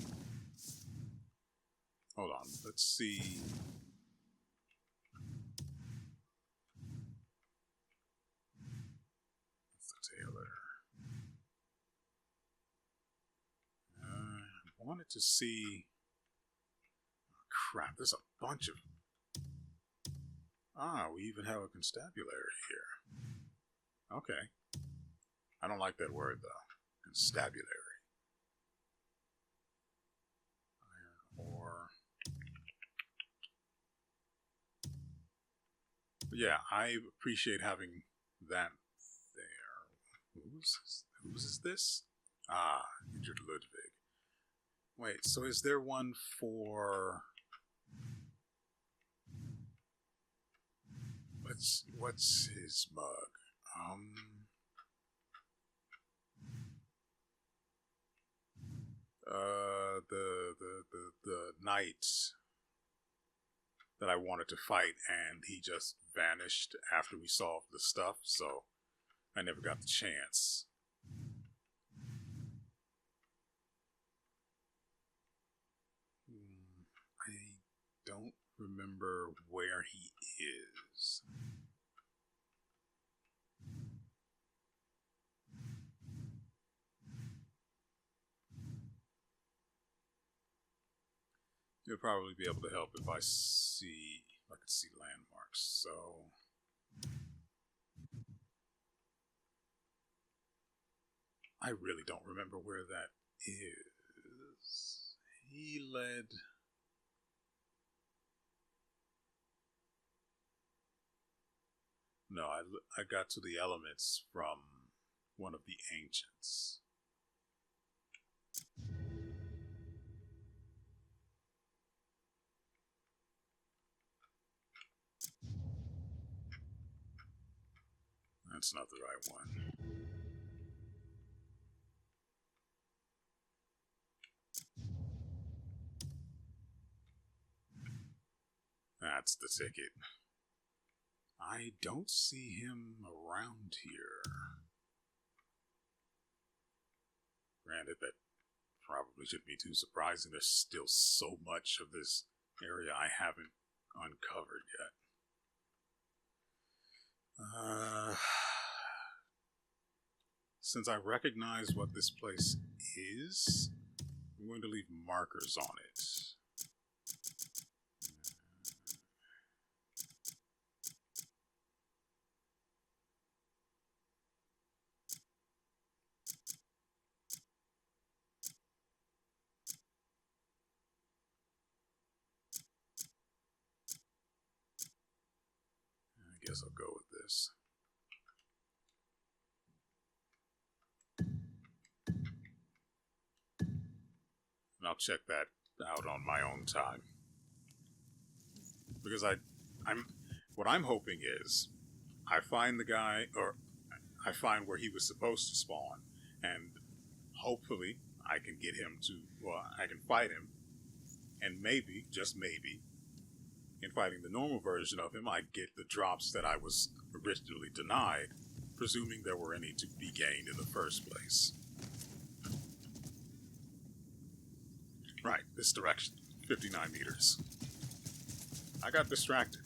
Hold on, let's see. That's the tailor. I wanted to see... Oh, crap, there's a bunch of... we even have a constabulary here. Okay. I don't like that word, though. Constabulary. Iron ore. But yeah, I appreciate having that there. Whose is this? Injured Ludwig. Wait, so is there one for... What's his mug? The knight that I wanted to fight, and he just vanished after we solved the stuff, so I never got the chance. I don't remember where he is. You'll probably be able to help if I could see landmarks, so... I really don't remember where that is. He led... No, I got to the elements from one of the ancients. That's not the right one. That's the ticket. I don't see him around here. Granted, that probably shouldn't be too surprising. There's still so much of this area I haven't uncovered yet. Since I recognize what this place is, I'm going to leave markers on it. I guess I'll go with this. And I'll check that out on my own time. Because what I'm hoping is I find the guy, or I find where he was supposed to spawn, and hopefully I can get him to, well, I can fight him, and maybe, just maybe, in fighting the normal version of him, I get the drops that I was originally denied, presuming there were any to be gained in the first place. Right, this direction, 59 meters. I got distracted.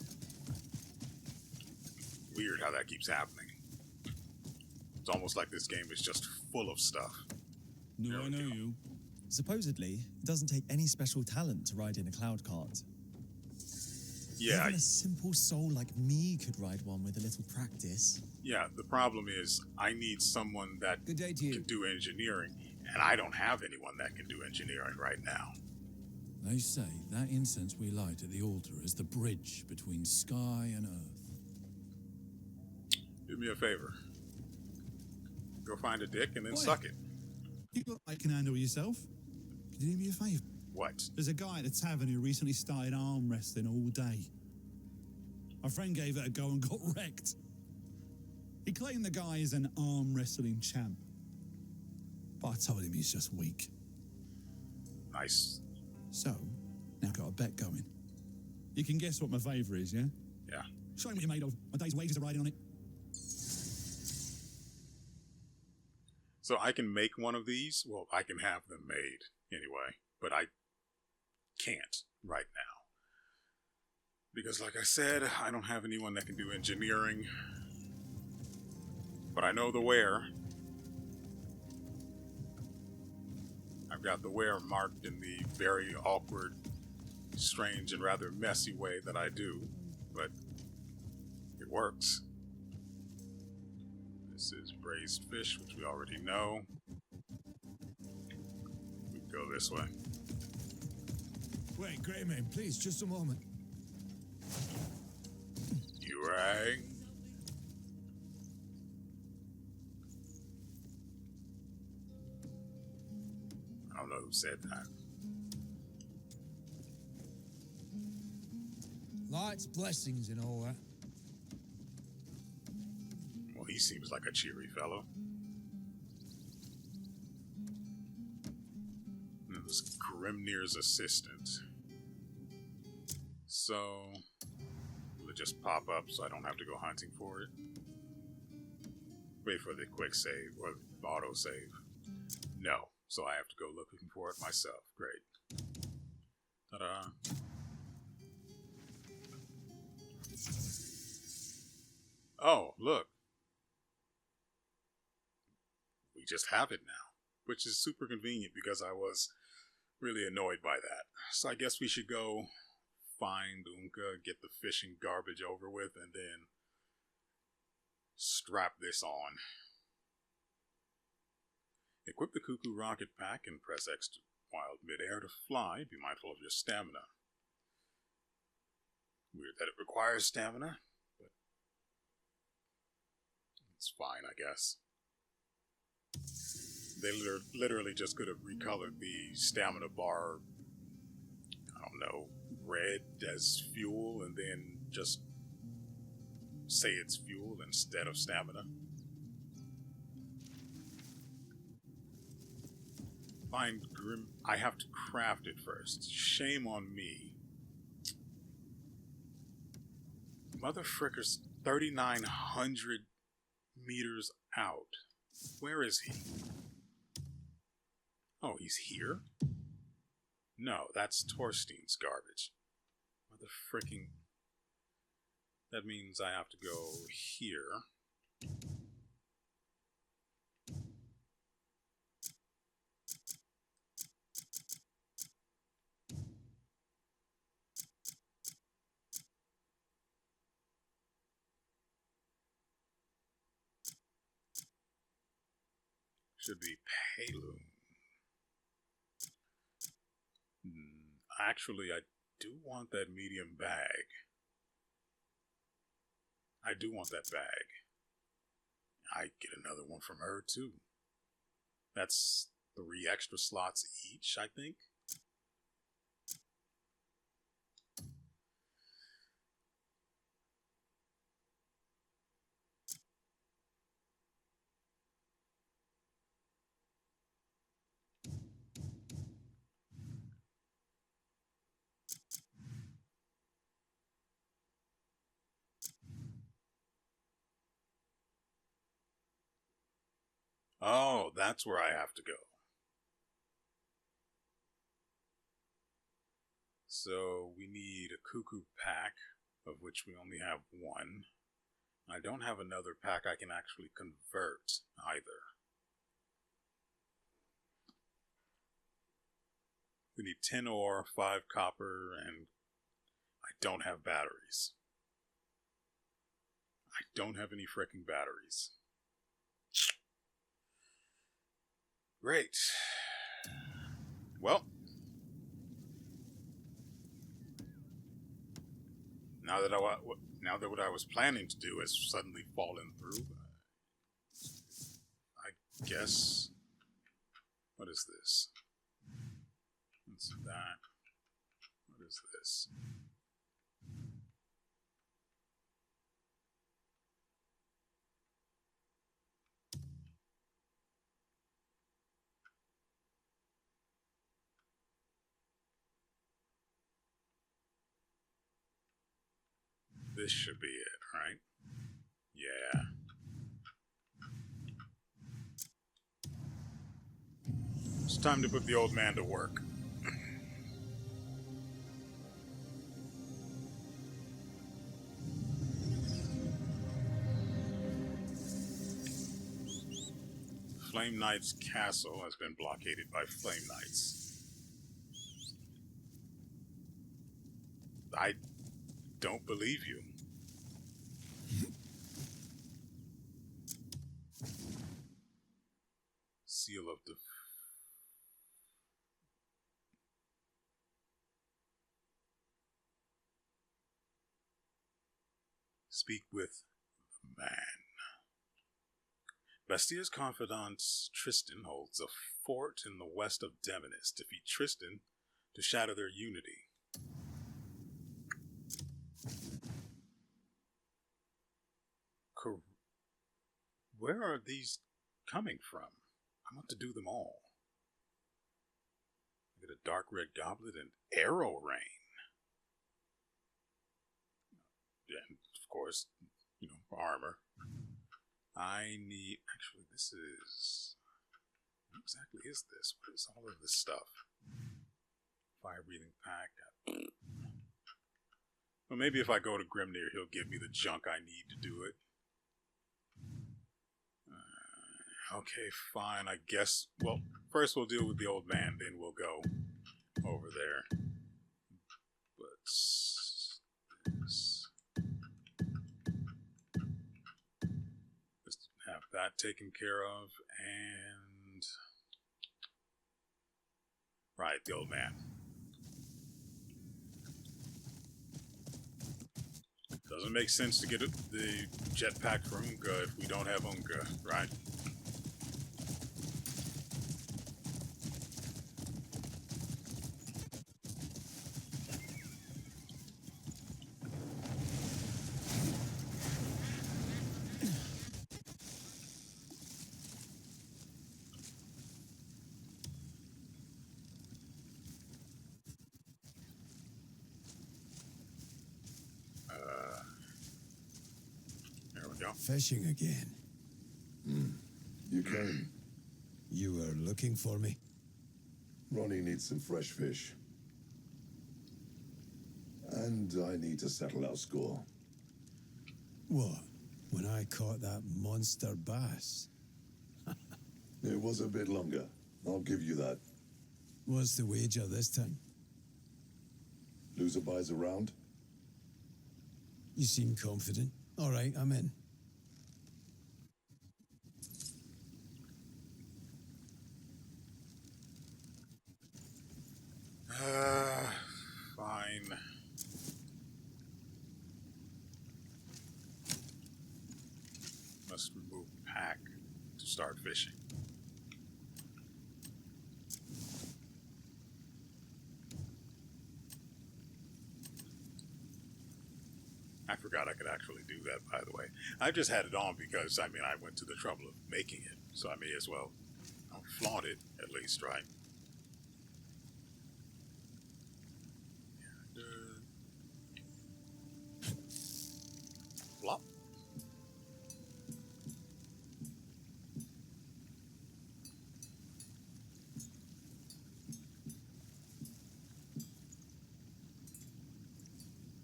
Weird how that keeps happening. It's almost like this game is just full of stuff. Do I know you? Supposedly, it doesn't take any special talent to ride in a cloud cart. Yeah, Even a simple soul like me could ride one with a little practice. yeah, the problem is I need someone that Good day to you. can do engineering, and I don't have anyone that can do engineering right now. They say that incense we light at the altar is the bridge between sky and earth. Do me a favor. Go find a dick and then Boy. suck it. You look like you can handle yourself. Could you do me a favour? What? There's a guy at the tavern who recently started arm wrestling all day. My friend gave it a go and got wrecked. He claimed the guy is an arm wrestling champ. But I told him he's just weak. Nice. So, now got a bet going. You can guess what my favour is, yeah? Yeah. Show him what you're made of. My day's wages are riding on it. So I can make one of these. Well, I can have them made anyway, but I can't right now. Because like I said, I don't have anyone that can do engineering. But I know the where. I've got the where marked in the very awkward, strange, and rather messy way that I do, but it works. This is braised fish, which we already know. We can go this way. Wait, Greymane, please, just a moment. You rang? I don't know who said that. Light's blessings and all that. Well, he seems like a cheery fellow. And this Grimnir's assistant. So, will it just pop up so I don't have to go hunting for it? Wait for the quick save or auto save. No, so I have to go looking for it myself. Great. Ta-da. Oh, look. We just have it now, which is super convenient because I was really annoyed by that. So I guess we should go find Unka, get the fishing garbage over with, and then strap this on. Equip the Cuckoo Rocket Pack and press X while midair to fly. Be mindful of your stamina. Weird that it requires stamina, but it's fine, I guess. They literally just could have recolored the stamina bar, I don't know, red as fuel, and then just say it's fuel instead of stamina. Find Grim. I have to craft it first. Shame on me. Mother fricker's 3,900 meters out. Where is he? Oh, he's here? No, that's Torstein's garbage. Mother fricking... That means I have to go here. Should be Payloom. Actually, I do want that medium bag. I do want that bag. I get another one from her, too. That's 3 extra slots each, I think. Oh, that's where I have to go. So we need a cuckoo pack, of which we only have 1. I don't have another pack I can actually convert either. We need 10 ore, 5 copper, and I don't have batteries. I don't have any freaking batteries. Great. Well, now that what I was planning to do has suddenly fallen through, I guess. What is this? What's that? What is this? This should be it, right? Yeah. It's time to put the old man to work. Flame Knight's castle has been blockaded by Flame Knights. I don't believe you. Seal of the... Speak with the man. Bastia's confidant Tristan holds a fort in the west of Demonis. Defeat Tristan to shatter their unity. Where are these coming from? I want to do them all. I get a dark red goblet and arrow rain. And of course, armor. I need... Actually, this is... What exactly is this? What is all of this stuff? Fire breathing pack. Well, maybe if I go to Grimnir, he'll give me the junk I need to do it. Okay, fine, I guess. Well, first we'll deal with the old man, then we'll go over there. But... Just have that taken care of, and... Right, the old man. Doesn't make sense to get the jetpack for Unga if we don't have Unga, right? go. Fishing again. You came. You were looking for me? Ronnie needs some fresh fish. And I need to settle our score. What? When I caught that monster bass? It was a bit longer. I'll give you that. What's the wager this time? Loser buys a round. You seem confident. All right, I'm in. Fine. Must remove pack to start fishing. I forgot I could actually do that, by the way. I just had it on because, I mean, I went to the trouble of making it, so I may as well flaunt it, at least, right? Flop.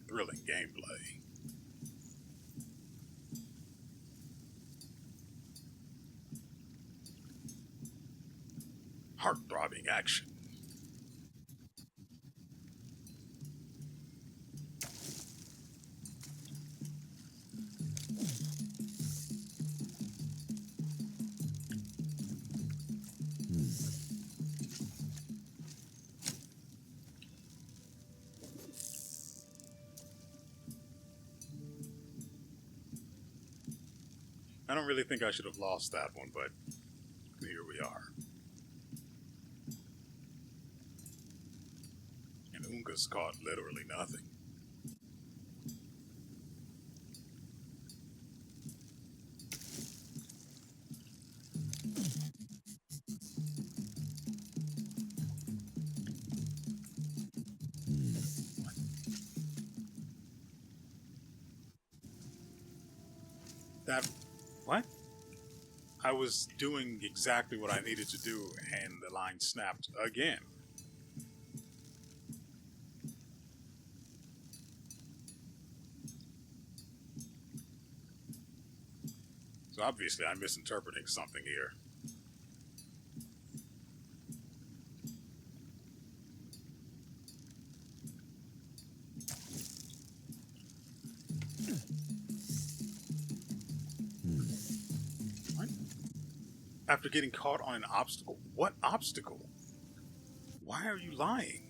Thrilling gameplay. Heart-throbbing action. I don't really think I should have lost that one, but here we are. And Unga's caught literally nothing. That... what? I was doing exactly what I needed to do, and the line snapped again. So obviously I'm misinterpreting something here. What? After getting caught on an obstacle? What obstacle? Why are you lying?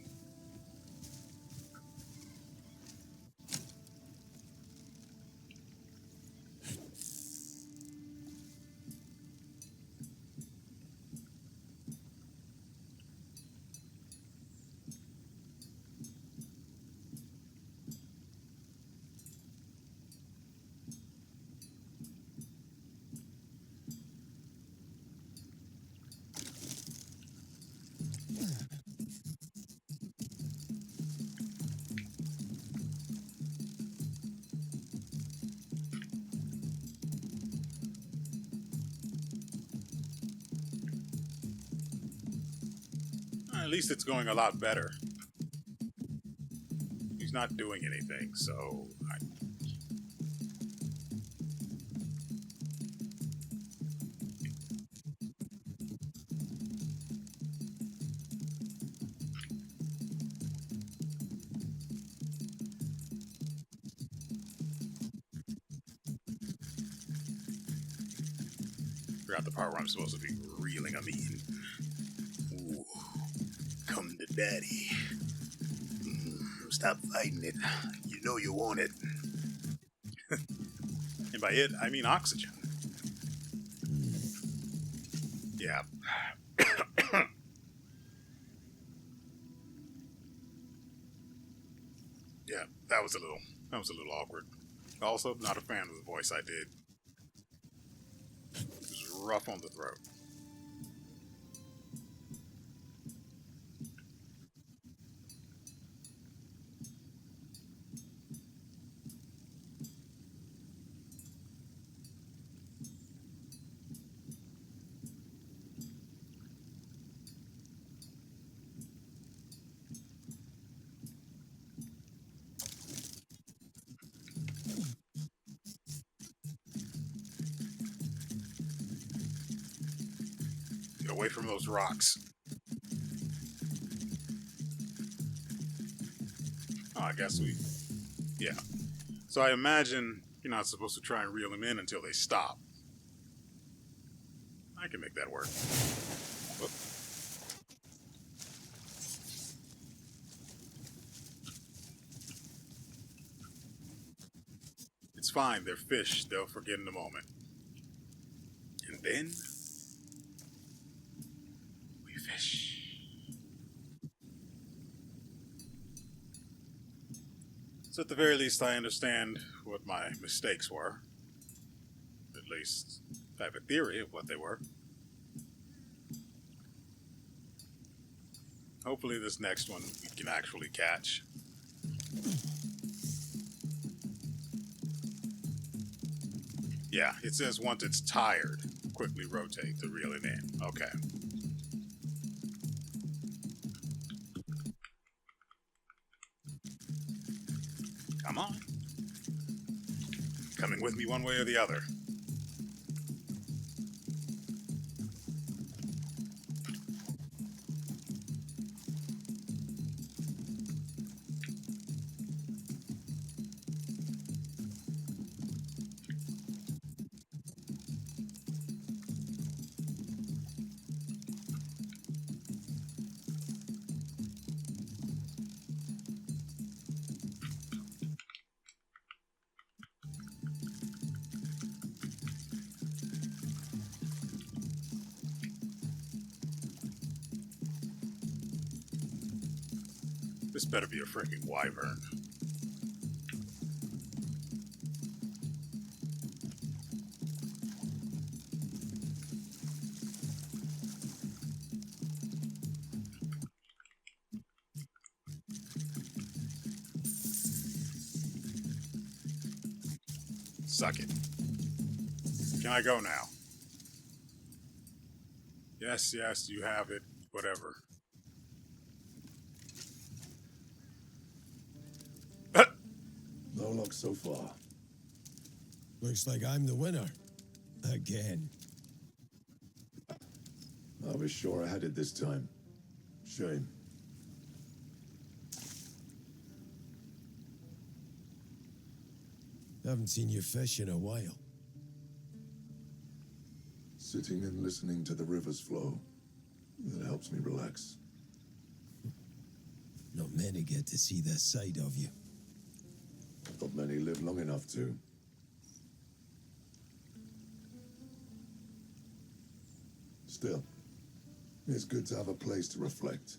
At least it's going a lot better. He's not doing anything, so forgot the part where I'm supposed to be reeling them in. Ooh, come to daddy. Stop fighting it. You know you want it. And by it, I mean oxygen. Yeah. Yeah, that was a little awkward. Also, not a fan of the voice I did. It was rough on the throat. away from those rocks. Oh, I guess we... Yeah. So I imagine you're not supposed to try and reel them in until they stop. I can make that work. Whoop. It's fine, they're fish. They'll forget in a moment. And then... we fish. So at the very least, I understand what my mistakes were. At least, I have a theory of what they were. Hopefully this next one we can actually catch. Yeah, it says once it's tired, quickly rotate to reel it in. Okay. Come on. Coming with me one way or the other. This better be a freaking wyvern. Suck it. Can I go now? Yes, yes, you have it. Whatever. No luck so far. Looks like I'm the winner. Again. I was sure I had it this time. Shame. Haven't seen you fish in a while. Sitting and listening to the river's flow. That helps me relax. Not many get to see this side of you. Not many live long enough to. Still, it's good to have a place to reflect,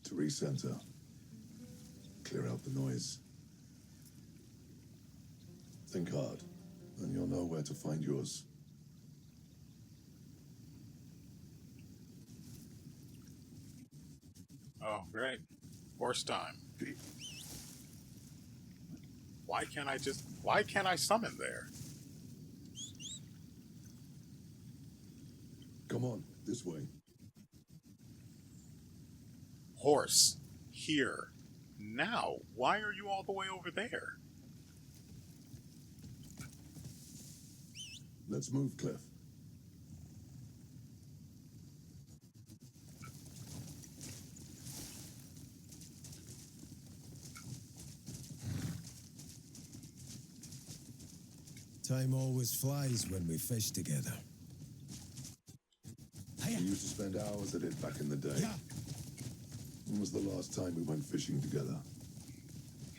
to recenter, clear out the noise. Think hard, and you'll know where to find yours. Oh, great. Horse time. Why can't I summon there? Come on, this way. Horse. Here. Now. Why are you all the way over there? Let's move, Kliff. Time always flies when we fish together. We used to spend hours at it back in the day. When was the last time we went fishing together?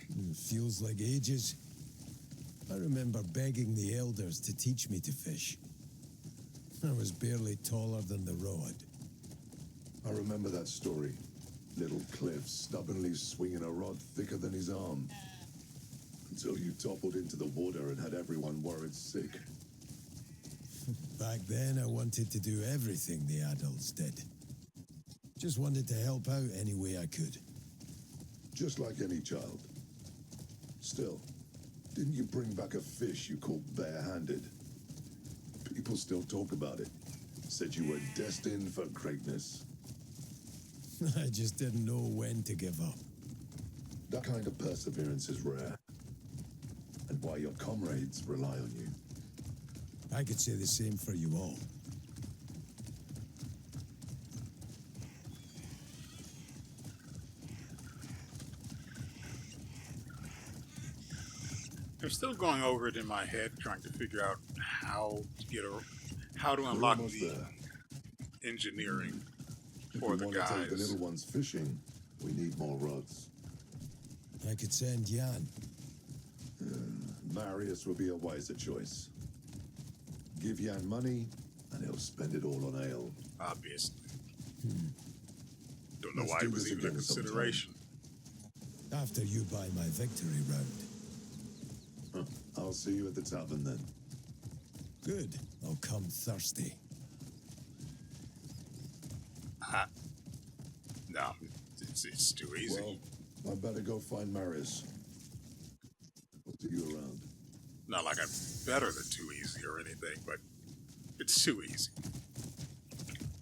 It feels like ages. I remember begging the elders to teach me to fish. I was barely taller than the rod. I remember that story. Little Kliff stubbornly swinging a rod thicker than his arm. Until you toppled into the water and had everyone worried sick. Back then, I wanted to do everything the adults did. Just wanted to help out any way I could. Just like any child. Still, didn't you bring back a fish you caught bare-handed? People still talk about it. Said you were destined for greatness. I just didn't know when to give up. That kind of perseverance is rare. And why your comrades rely on you. I could say the same for you all. I'm still going over it in my head, trying to figure out how to We're unlock almost the there. engineering If for we the want to take the guys. little ones fishing, we need more rods. I could send Jan. Marius will be a wiser choice. Give Jan money, and he'll spend it all on ale. Obviously. Don't know Let's why do it was this even a again sometime. consideration. After you buy my victory round. I'll see you at the tavern then. Good. I'll come thirsty. No, it's too easy. Well, I better go find Marius. I'll see you around. Not like I'm better than too easy or anything, but it's too easy.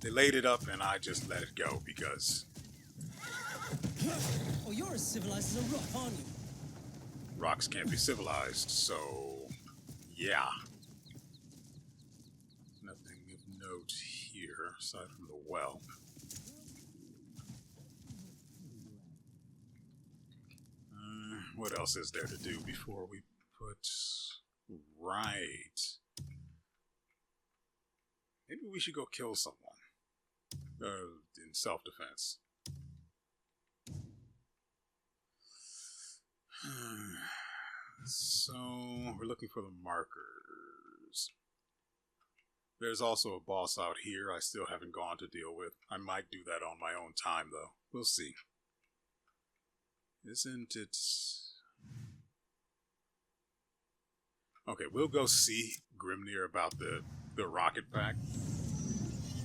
They laid it up and I just let it go because Oh, you're as civilized as a rock, aren't you? rocks can't be civilized, so yeah. Nothing of note here aside from the well. What else is there to do before we put... Right. Maybe we should go kill someone. In self-defense. So, we're looking for the markers. There's also a boss out here I still haven't gone to deal with. I might do that on my own time, though. We'll see. Isn't it... Okay, we'll go see Grimnir about the rocket pack.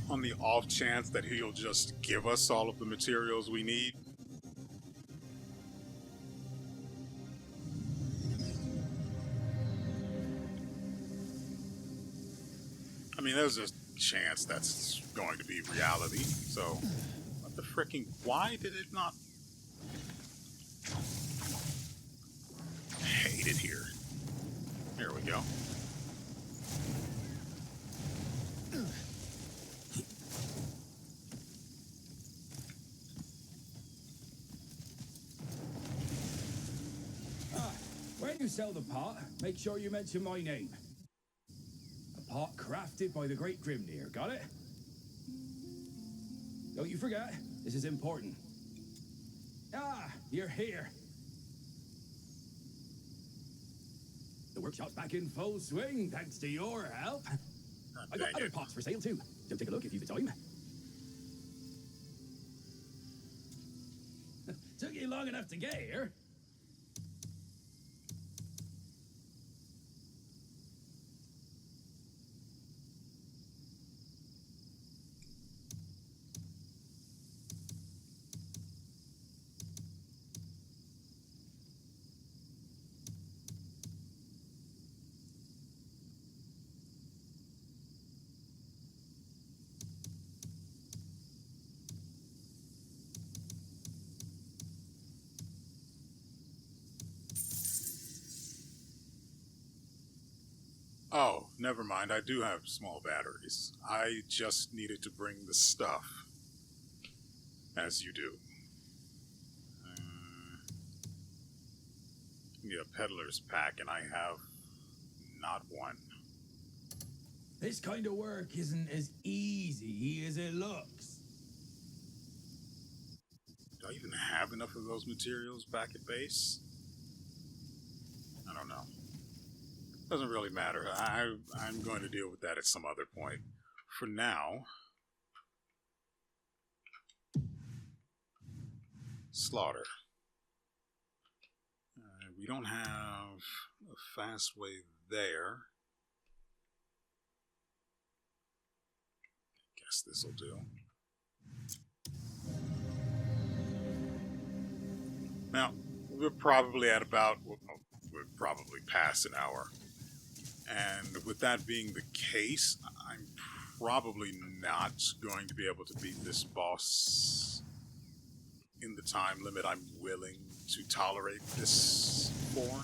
On the off chance that he'll just give us all of the materials we need. I mean, there's a chance that's going to be reality, so... What the frickin'... Why did it not... I hate it here. Here we go. When you sell the part, make sure you mention my name. A part crafted by the great Grimnir, got it? Don't you forget, this is important. Ah, you're here. The workshop's back in full swing, thanks to your help. I got other pots for sale too, so take a look if you've the time. Took you long enough to get here. Oh, never mind. I do have small batteries. I just needed to bring the stuff. As you do. Need a peddler's pack, and I have not one. This kind of work isn't as easy as it looks. Do I even have enough of those materials back at base? I don't know. Doesn't really matter. I'm going to deal with that at some other point. For now... Slaughter. We don't have a fast way there. Guess this'll do. Now, we're probably at about... We're probably past an hour. And with that being the case, I'm probably not going to be able to beat this boss in the time limit I'm willing to tolerate this for.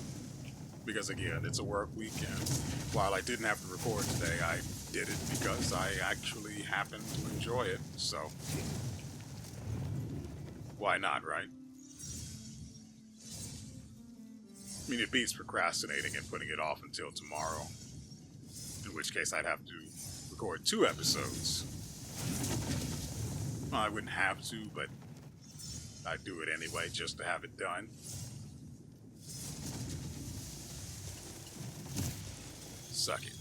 Because again, it's a work weekend. While I didn't have to record today, I did it because I actually happen to enjoy it, so... Why not, right? I mean, it beats procrastinating and putting it off until tomorrow. In which case I'd have to record 2 episodes. Well, I wouldn't have to, but I'd do it anyway just to have it done. Suck it.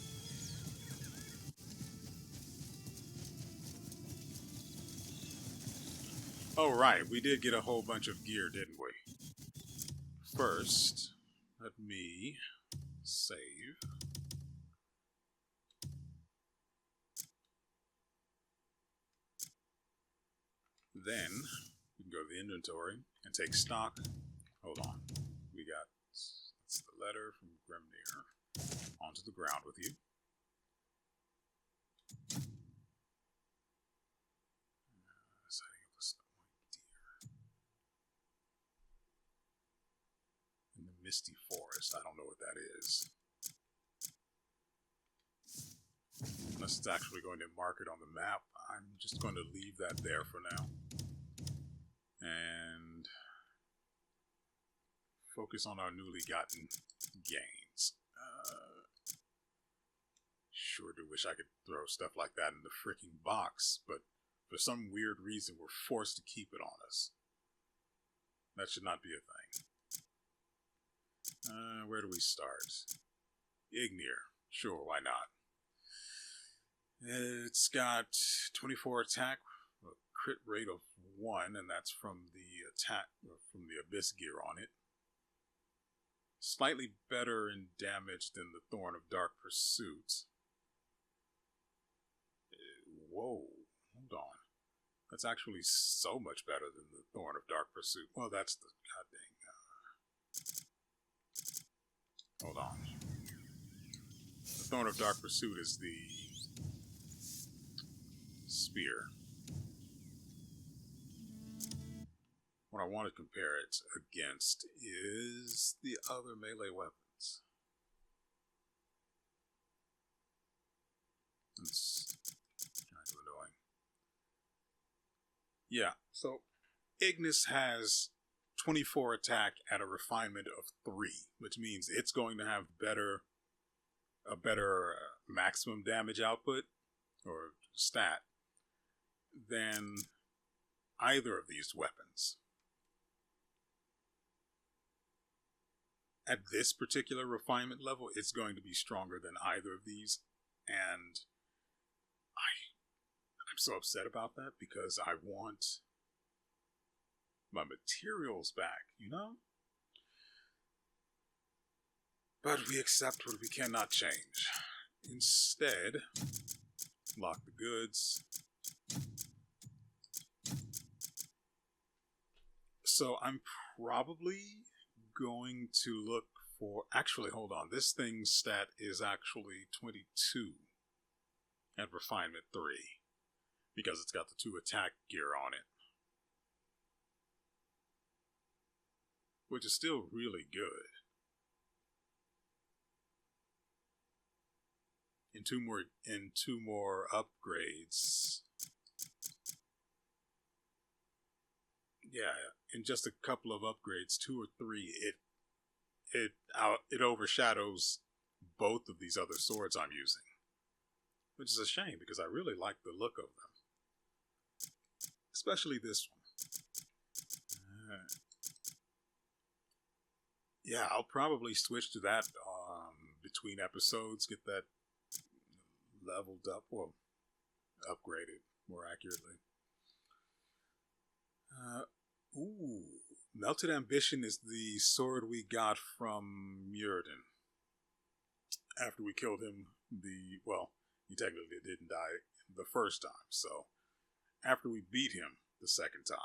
Oh, right, we did get a whole bunch of gear, didn't we? First, let me save. Then, we can go to the inventory and take stock. Hold on. We got, that's the letter from Greymane. Onto the ground with you. Sighting of the snow white deer. In the misty forest. I don't know what that is. Unless it's actually going to mark it on the map. I'm just going to leave that there for now. And focus on our newly gotten gains. Sure do wish I could throw stuff like that in the freaking box, but for some weird reason we're forced to keep it on us. That should not be a thing. Where do we start? Ignir. Sure, why not? It's got 24 attack, a crit rate of 1, and that's from the attack, from the Abyss gear on it. Slightly better in damage than the Thorn of Dark Pursuit. Whoa, hold on. That's actually so much better than the Thorn of Dark Pursuit. Well, that's the goddamn... hold on. The Thorn of Dark Pursuit is the spear. What I want to compare it against is the other melee weapons. It's kind of annoying. Yeah, so Ignis has 24 attack at a refinement of 3, which means it's going to have a better maximum damage output, or stat, than either of these weapons. At this particular refinement level, it's going to be stronger than either of these, and I'm so upset about that because I want my materials back, you know? But we accept what we cannot change. Instead, lock the goods. So I'm probably going to look for... Actually, hold on. This thing's stat is actually 22 at refinement 3. Because it's got the 2 attack gear on it. Which is still really good. In two more upgrades. Yeah, in just a couple of upgrades, 2 or 3, it overshadows both of these other swords I'm using. Which is a shame because I really like the look of them. Especially this one. Yeah, I'll probably switch to that between episodes, get that leveled up, well, upgraded, more accurately. Melted Ambition is the sword we got from Muradin. After we killed him, well, he technically didn't die the first time, so after we beat him the second time.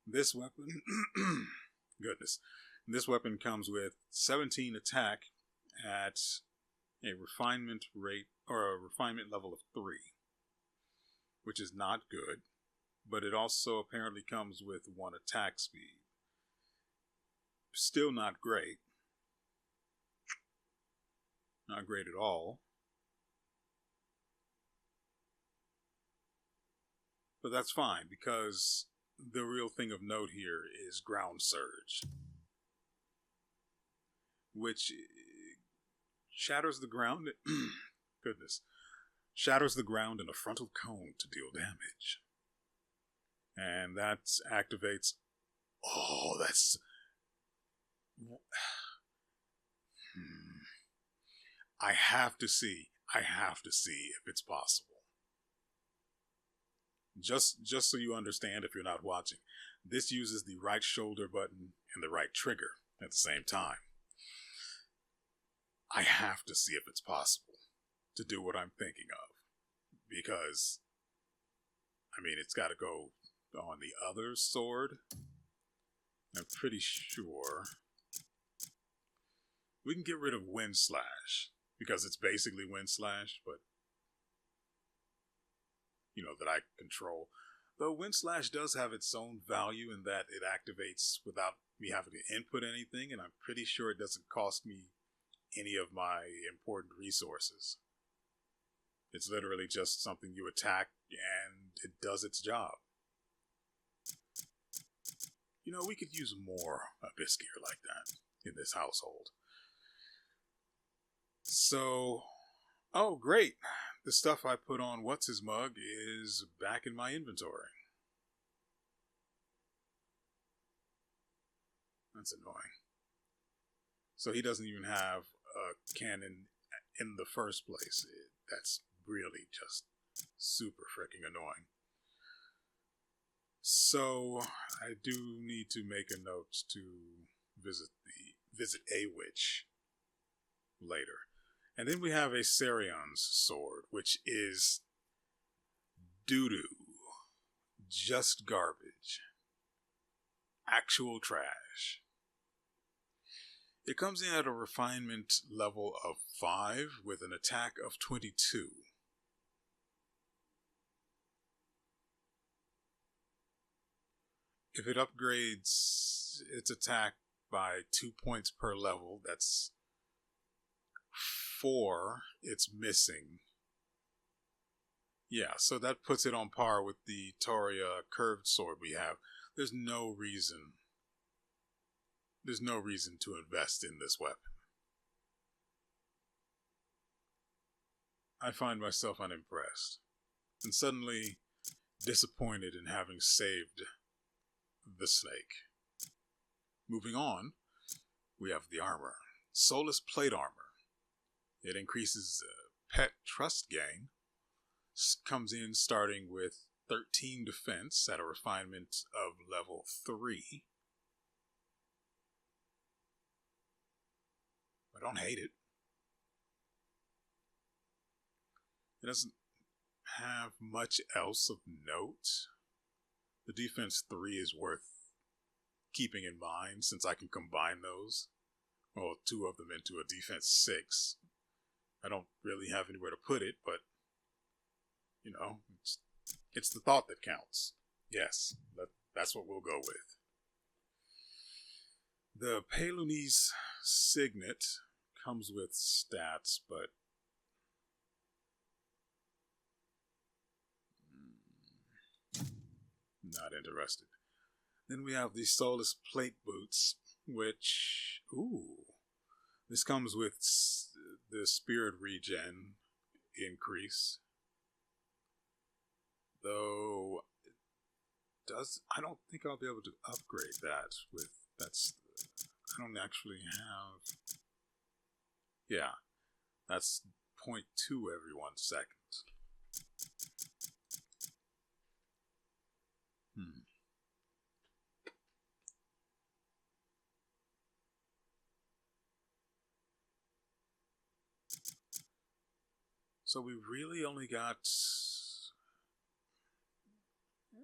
This weapon, goodness, this weapon comes with 17 attack at a refinement rate, or a refinement level of 3, which is not good, but it also apparently comes with 1 attack speed. Still not great. Not great at all. But that's fine, because the real thing of note here is ground surge. which shatters the ground. Goodness. Shatters the ground in a frontal cone to deal damage. And that activates... Oh, that's... I have to see if it's possible. Just so you understand, if you're not watching, this uses the right shoulder button and the right trigger at the same time. I have to see if it's possible to do what I'm thinking of, because, I mean, it's got to go on the other sword. I'm pretty sure we can get rid of Wind Slash, because it's basically Wind Slash, but, you know, that I control. Though Wind Slash does have its own value in that it activates without me having to input anything, and I'm pretty sure it doesn't cost me any of my important resources. It's literally just something you attack, and it does its job. You know, we could use more Abyss gear like that in this household. So, oh great, the stuff I put on What's-His-Mug is back in my inventory. That's annoying. So he doesn't even have a cannon in the first place. That's really just super freaking annoying. So I do need to make a note to visit a witch later. And then we have a Sarion's sword, which is doo-doo. Just garbage. Actual trash. It comes in at a refinement level of 5 with an attack of 22. If it upgrades its attack by 2 points per level, that's 4 it's missing. Yeah, so that puts it on par with the Toria curved sword we have. There's no reason to invest in this weapon. I find myself unimpressed, and suddenly disappointed in having saved the snake. Moving on, we have the armor. Soulless plate armor. It increases pet trust gain. Comes in starting with 13 defense at a refinement of level 3. I don't hate it. It doesn't have much else of note. The defense 3 is worth keeping in mind since I can combine those. Well, 2 of them into a defense 6. I don't really have anywhere to put it, but, you know, it's the thought that counts. Yes, that's what we'll go with. The Palunese Signet comes with stats, but not interested. Then we have the Soulless Plate Boots, which, this comes with the Spirit Regen increase. Though, I don't think I'll be able to upgrade that with, I don't actually have, yeah, that's 0.2 every 1 second. So we really only got,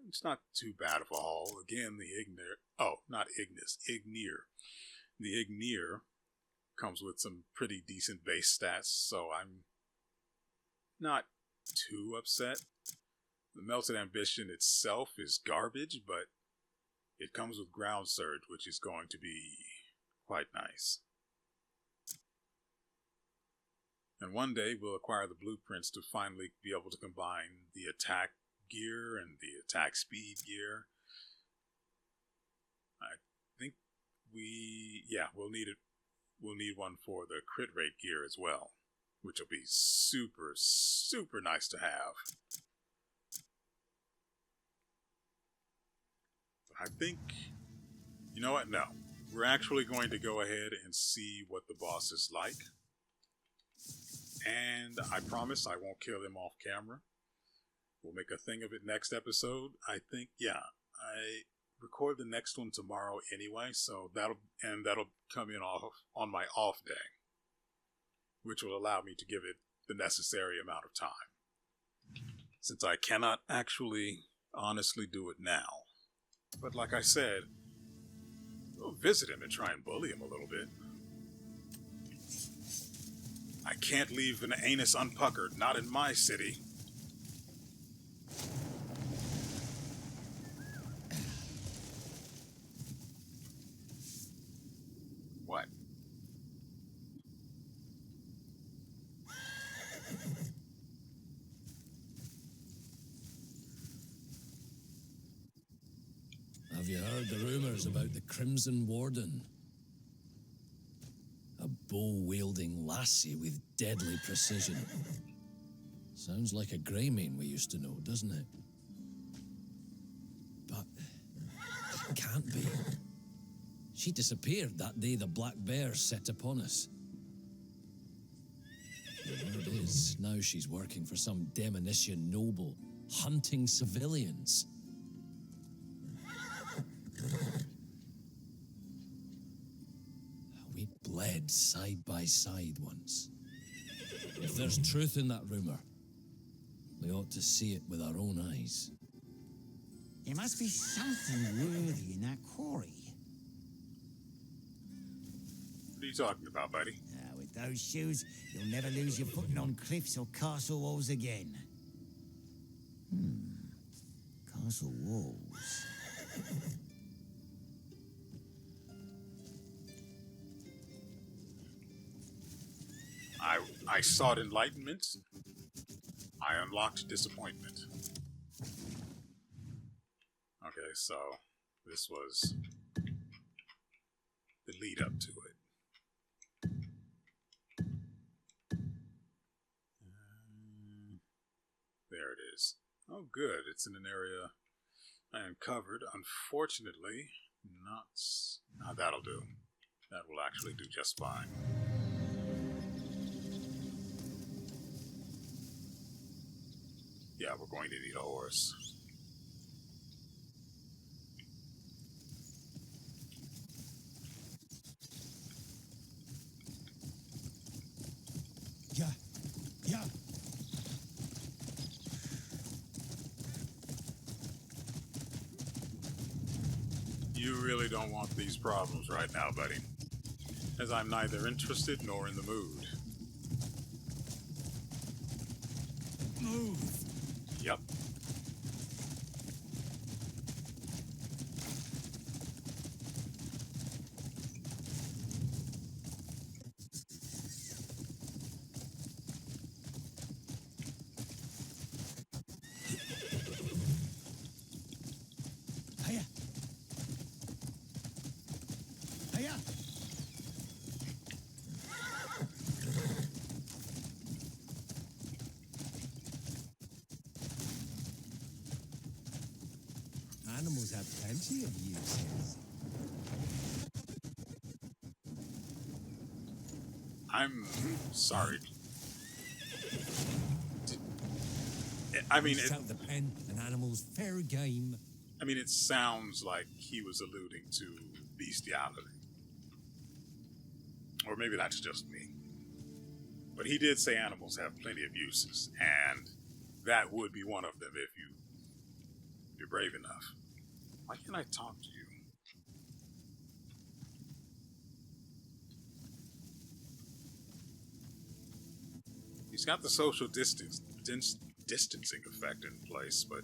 it's not too bad of a haul. Again, the Ignir. The Ignir comes with some pretty decent base stats, so I'm not too upset. The Melted Ambition itself is garbage, but it comes with Ground Surge, which is going to be quite nice. And one day we'll acquire the blueprints to finally be able to combine the attack gear and the attack speed gear. I think we'll need it we'll need one for the crit rate gear as well, which will be super, super nice to have. I think, you know what? No. We're actually going to go ahead and see what the boss is like. And I promise I won't kill him off camera. We'll make a thing of it next episode. I think, yeah, I record the next one tomorrow anyway, so that'll come in off on my off day, which will allow me to give it the necessary amount of time, since I cannot actually honestly do it now. But like I said, we'll visit him and try and bully him a little bit. I can't leave an anus unpuckered, not in my city. What? Have you heard the rumors about the Crimson Warden? A bow-wielding lassie with deadly precision. Sounds like a Greymane we used to know, doesn't it? But it can't be. She disappeared that day the Black Bear set upon us. The word is, now she's working for some demonition noble, hunting civilians. We bled side by side once. If there's truth in that rumor, we ought to see it with our own eyes. There must be something worthy in that quarry. What are you talking about, buddy? With those shoes, you'll never lose your footing on cliffs or castle walls again. Castle walls. I sought enlightenment. I unlocked disappointment. Okay, so this was the lead up to it. There it is. Oh, good. It's in an area I uncovered. Unfortunately, not... Now that'll do. That will actually do just fine. Yeah, we're going to need a horse. Yeah. You really don't want these problems right now, buddy. As I'm neither interested nor in the mood. Move. Yep. Hiya. Hiya. Animals have plenty of uses. I'm sorry. I mean, Out the pen, an animal's fair game. I mean, it sounds like he was alluding to bestiality. Or maybe that's just me. But he did say animals have plenty of uses, and that would be one of them if you're brave enough. Why can't I talk to you? He's got the social distancing effect in place, but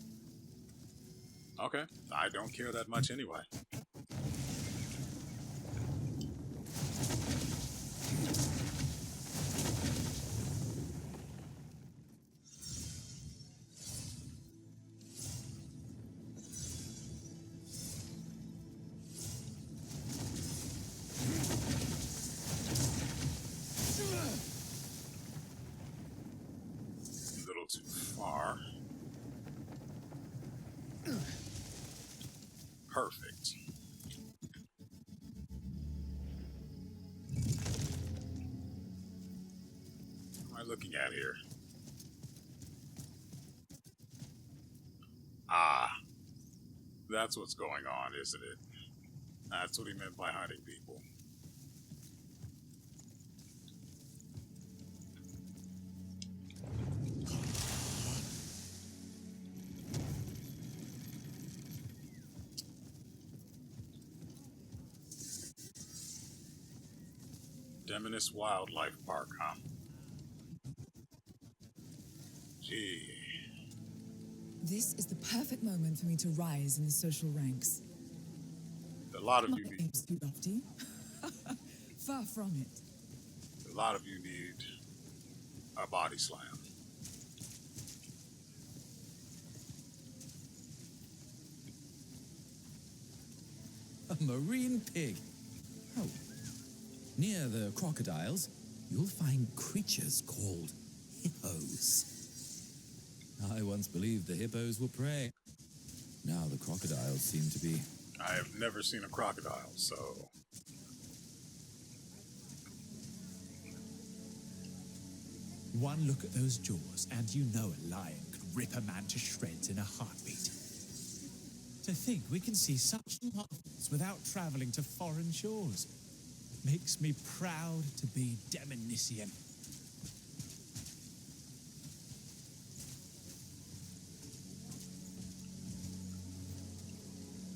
okay, I don't care that much anyway. A little too far. Perfect. What am I looking at here? Ah, that's what's going on, isn't it? That's what he meant by hiding people. Demonis Wildlife Park, huh? Gee. This is the perfect moment for me to rise in the social ranks. A lot of Not you need. aims too lofty. Far from it. A lot of you need a body slam. A marine pig. Oh. Near the crocodiles, you'll find creatures called hippos. I once believed the hippos were prey. Now the crocodiles seem to be. I have never seen a crocodile, so. One look at those jaws, and you know a lion could rip a man to shreds in a heartbeat. To think we can see such marvels without traveling to foreign shores makes me proud to be Demonician.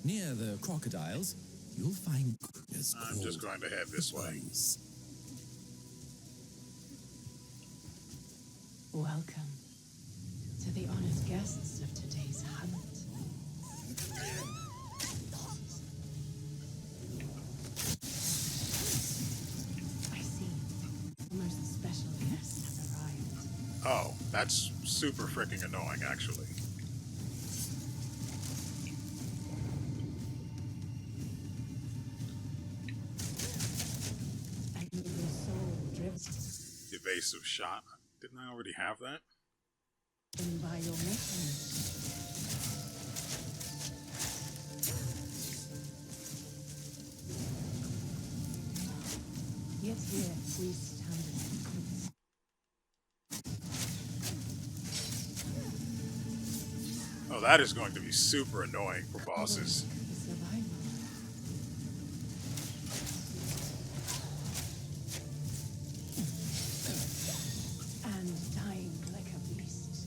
Near the crocodiles, you'll find creatures I'm called just going to head this way. hippos. Welcome to the honored guests of today's hunt. I see. Most special guests have arrived. Oh, that's super freaking annoying, actually. And your soul driven Evasive shot. Didn't I already have that? by your mission. Yet here we stand in Oh, that is going to be super annoying for bosses. survival. And dying like a beast.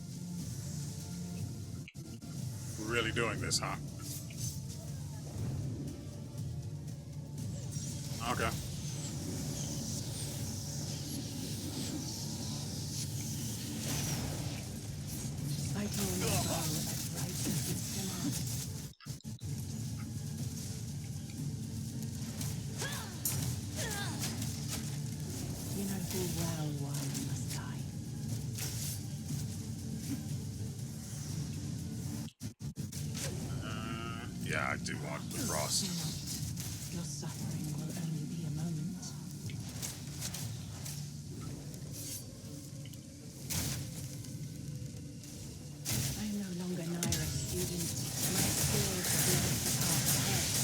We're really doing this, huh? Okay. I told you at right at its command. You know full well why you must die. Yeah, I do want the frost. Your suffering will only be a moment. I am no longer Naira's student. My skills will path ahead.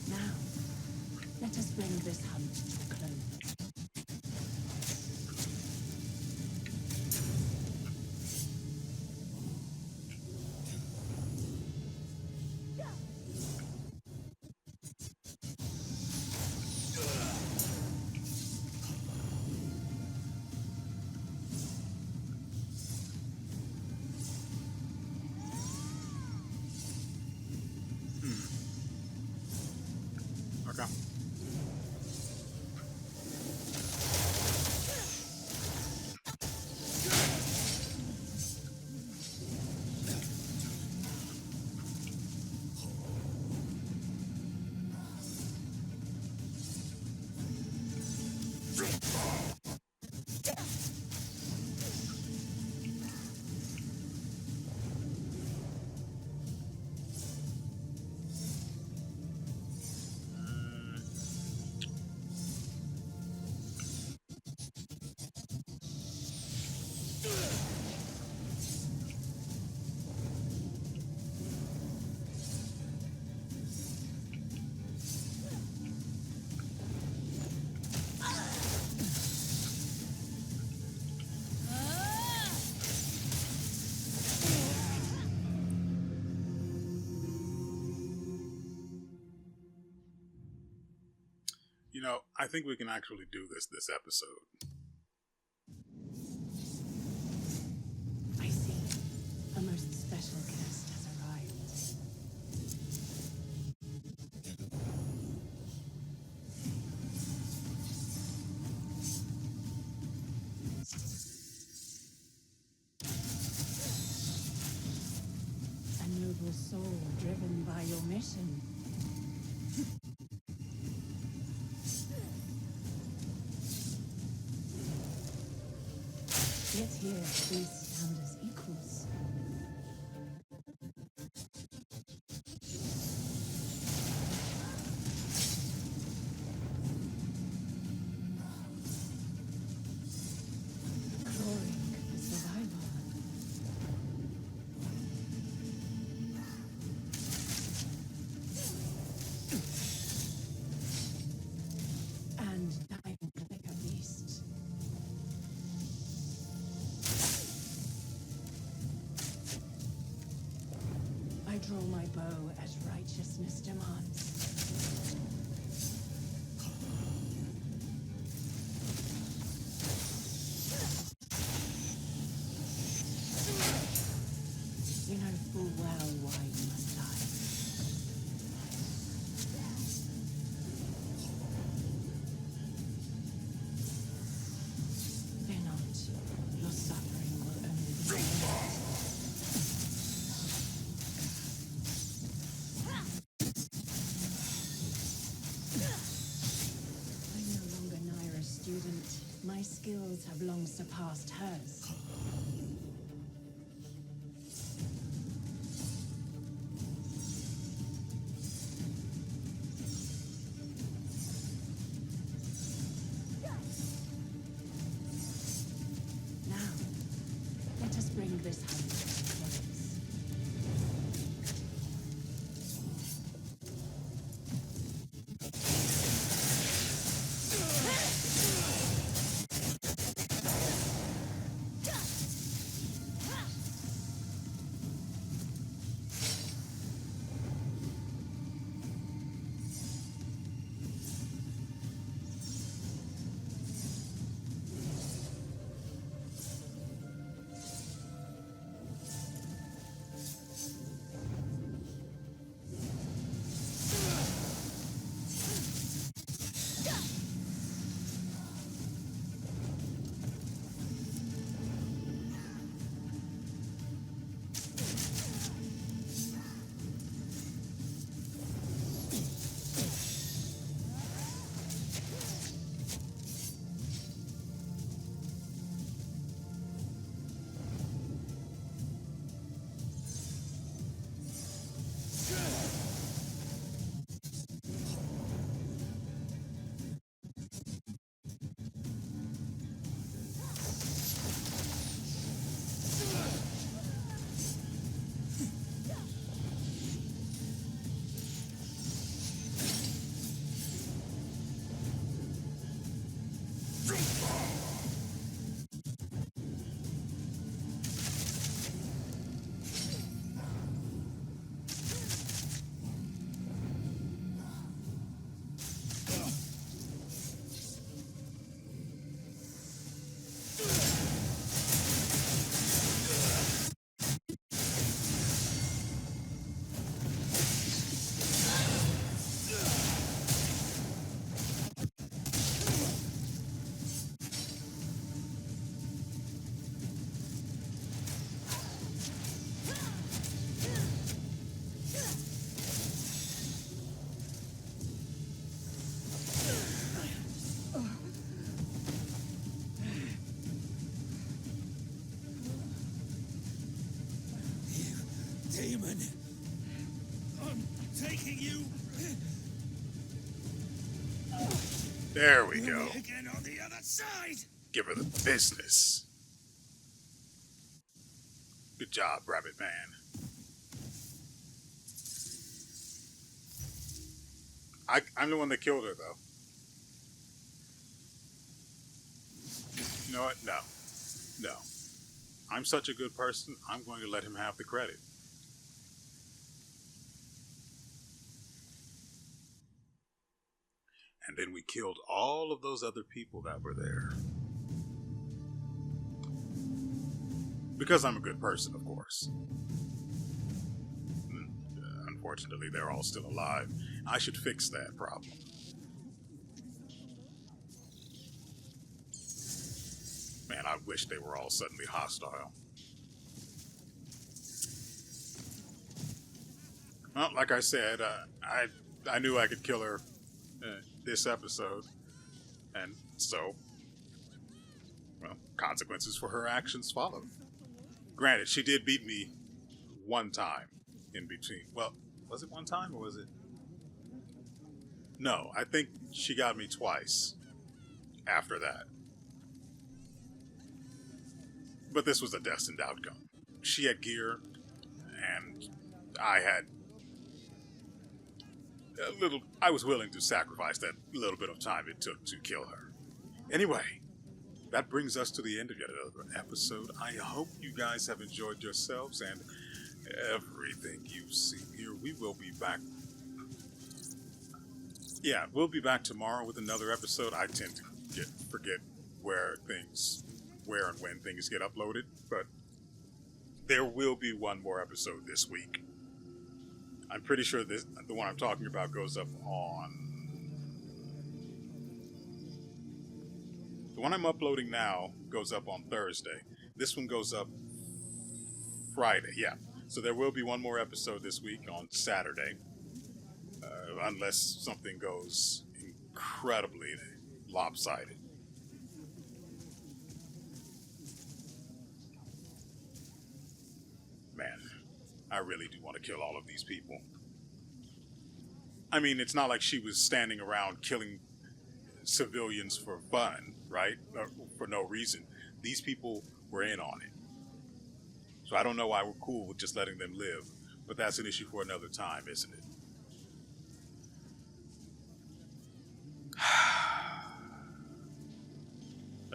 Now, let us bring this hunt to a close. Okay. You know, I think we can actually do this episode. I see. A most special guest has arrived. A noble soul driven by your mission. Yet here we stand as equals. Clawing for survival. And dying like a beast. I draw my bow as righteousness demands. You know full well why you must die. Fear not. Your suffering will only be prolonged. I'm no longer Naira's student. My skills have long surpassed hers. Now, let us bring this hunt to a close. Demon! I'm taking you! There we go. Again on the other side! Give her the business. Good job, Rabbit Man. I'm the one that killed her, though. You know what? No. No. I'm such a good person, I'm going to let him have the credit. And then we killed all of those other people that were there. Because I'm a good person, of course. Unfortunately, they're all still alive. I should fix that problem. Man, I wish they were all suddenly hostile. Well, like I said, I knew I could kill her this episode. And so, well, consequences for her actions followed. Granted, she did beat me one time in between. Well, was it one time or was it? No, I think she got me twice after that. But this was a destined outcome. She had gear, and I had a little. I was willing to sacrifice that little bit of time it took to kill her. Anyway, that brings us to the end of yet another episode. I hope you guys have enjoyed yourselves and everything you've seen here. We will be back. Yeah, we'll be back tomorrow with another episode. I tend to forget where and when things get uploaded, but there will be one more episode this week. I'm pretty sure the one I'm talking about goes up on... The one I'm uploading now goes up on Thursday. This one goes up Friday, yeah. So there will be one more episode this week on Saturday. Unless something goes incredibly lopsided. Man, I really do want to kill all of these people. I mean, it's not like she was standing around killing civilians for fun, right? Or for no reason. These people were in on it. So I don't know why we're cool with just letting them live. But that's an issue for another time, isn't it?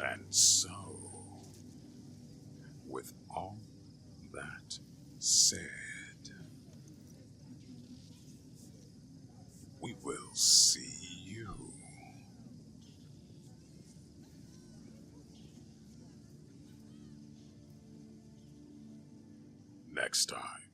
And so, with all that said, we will see you next time.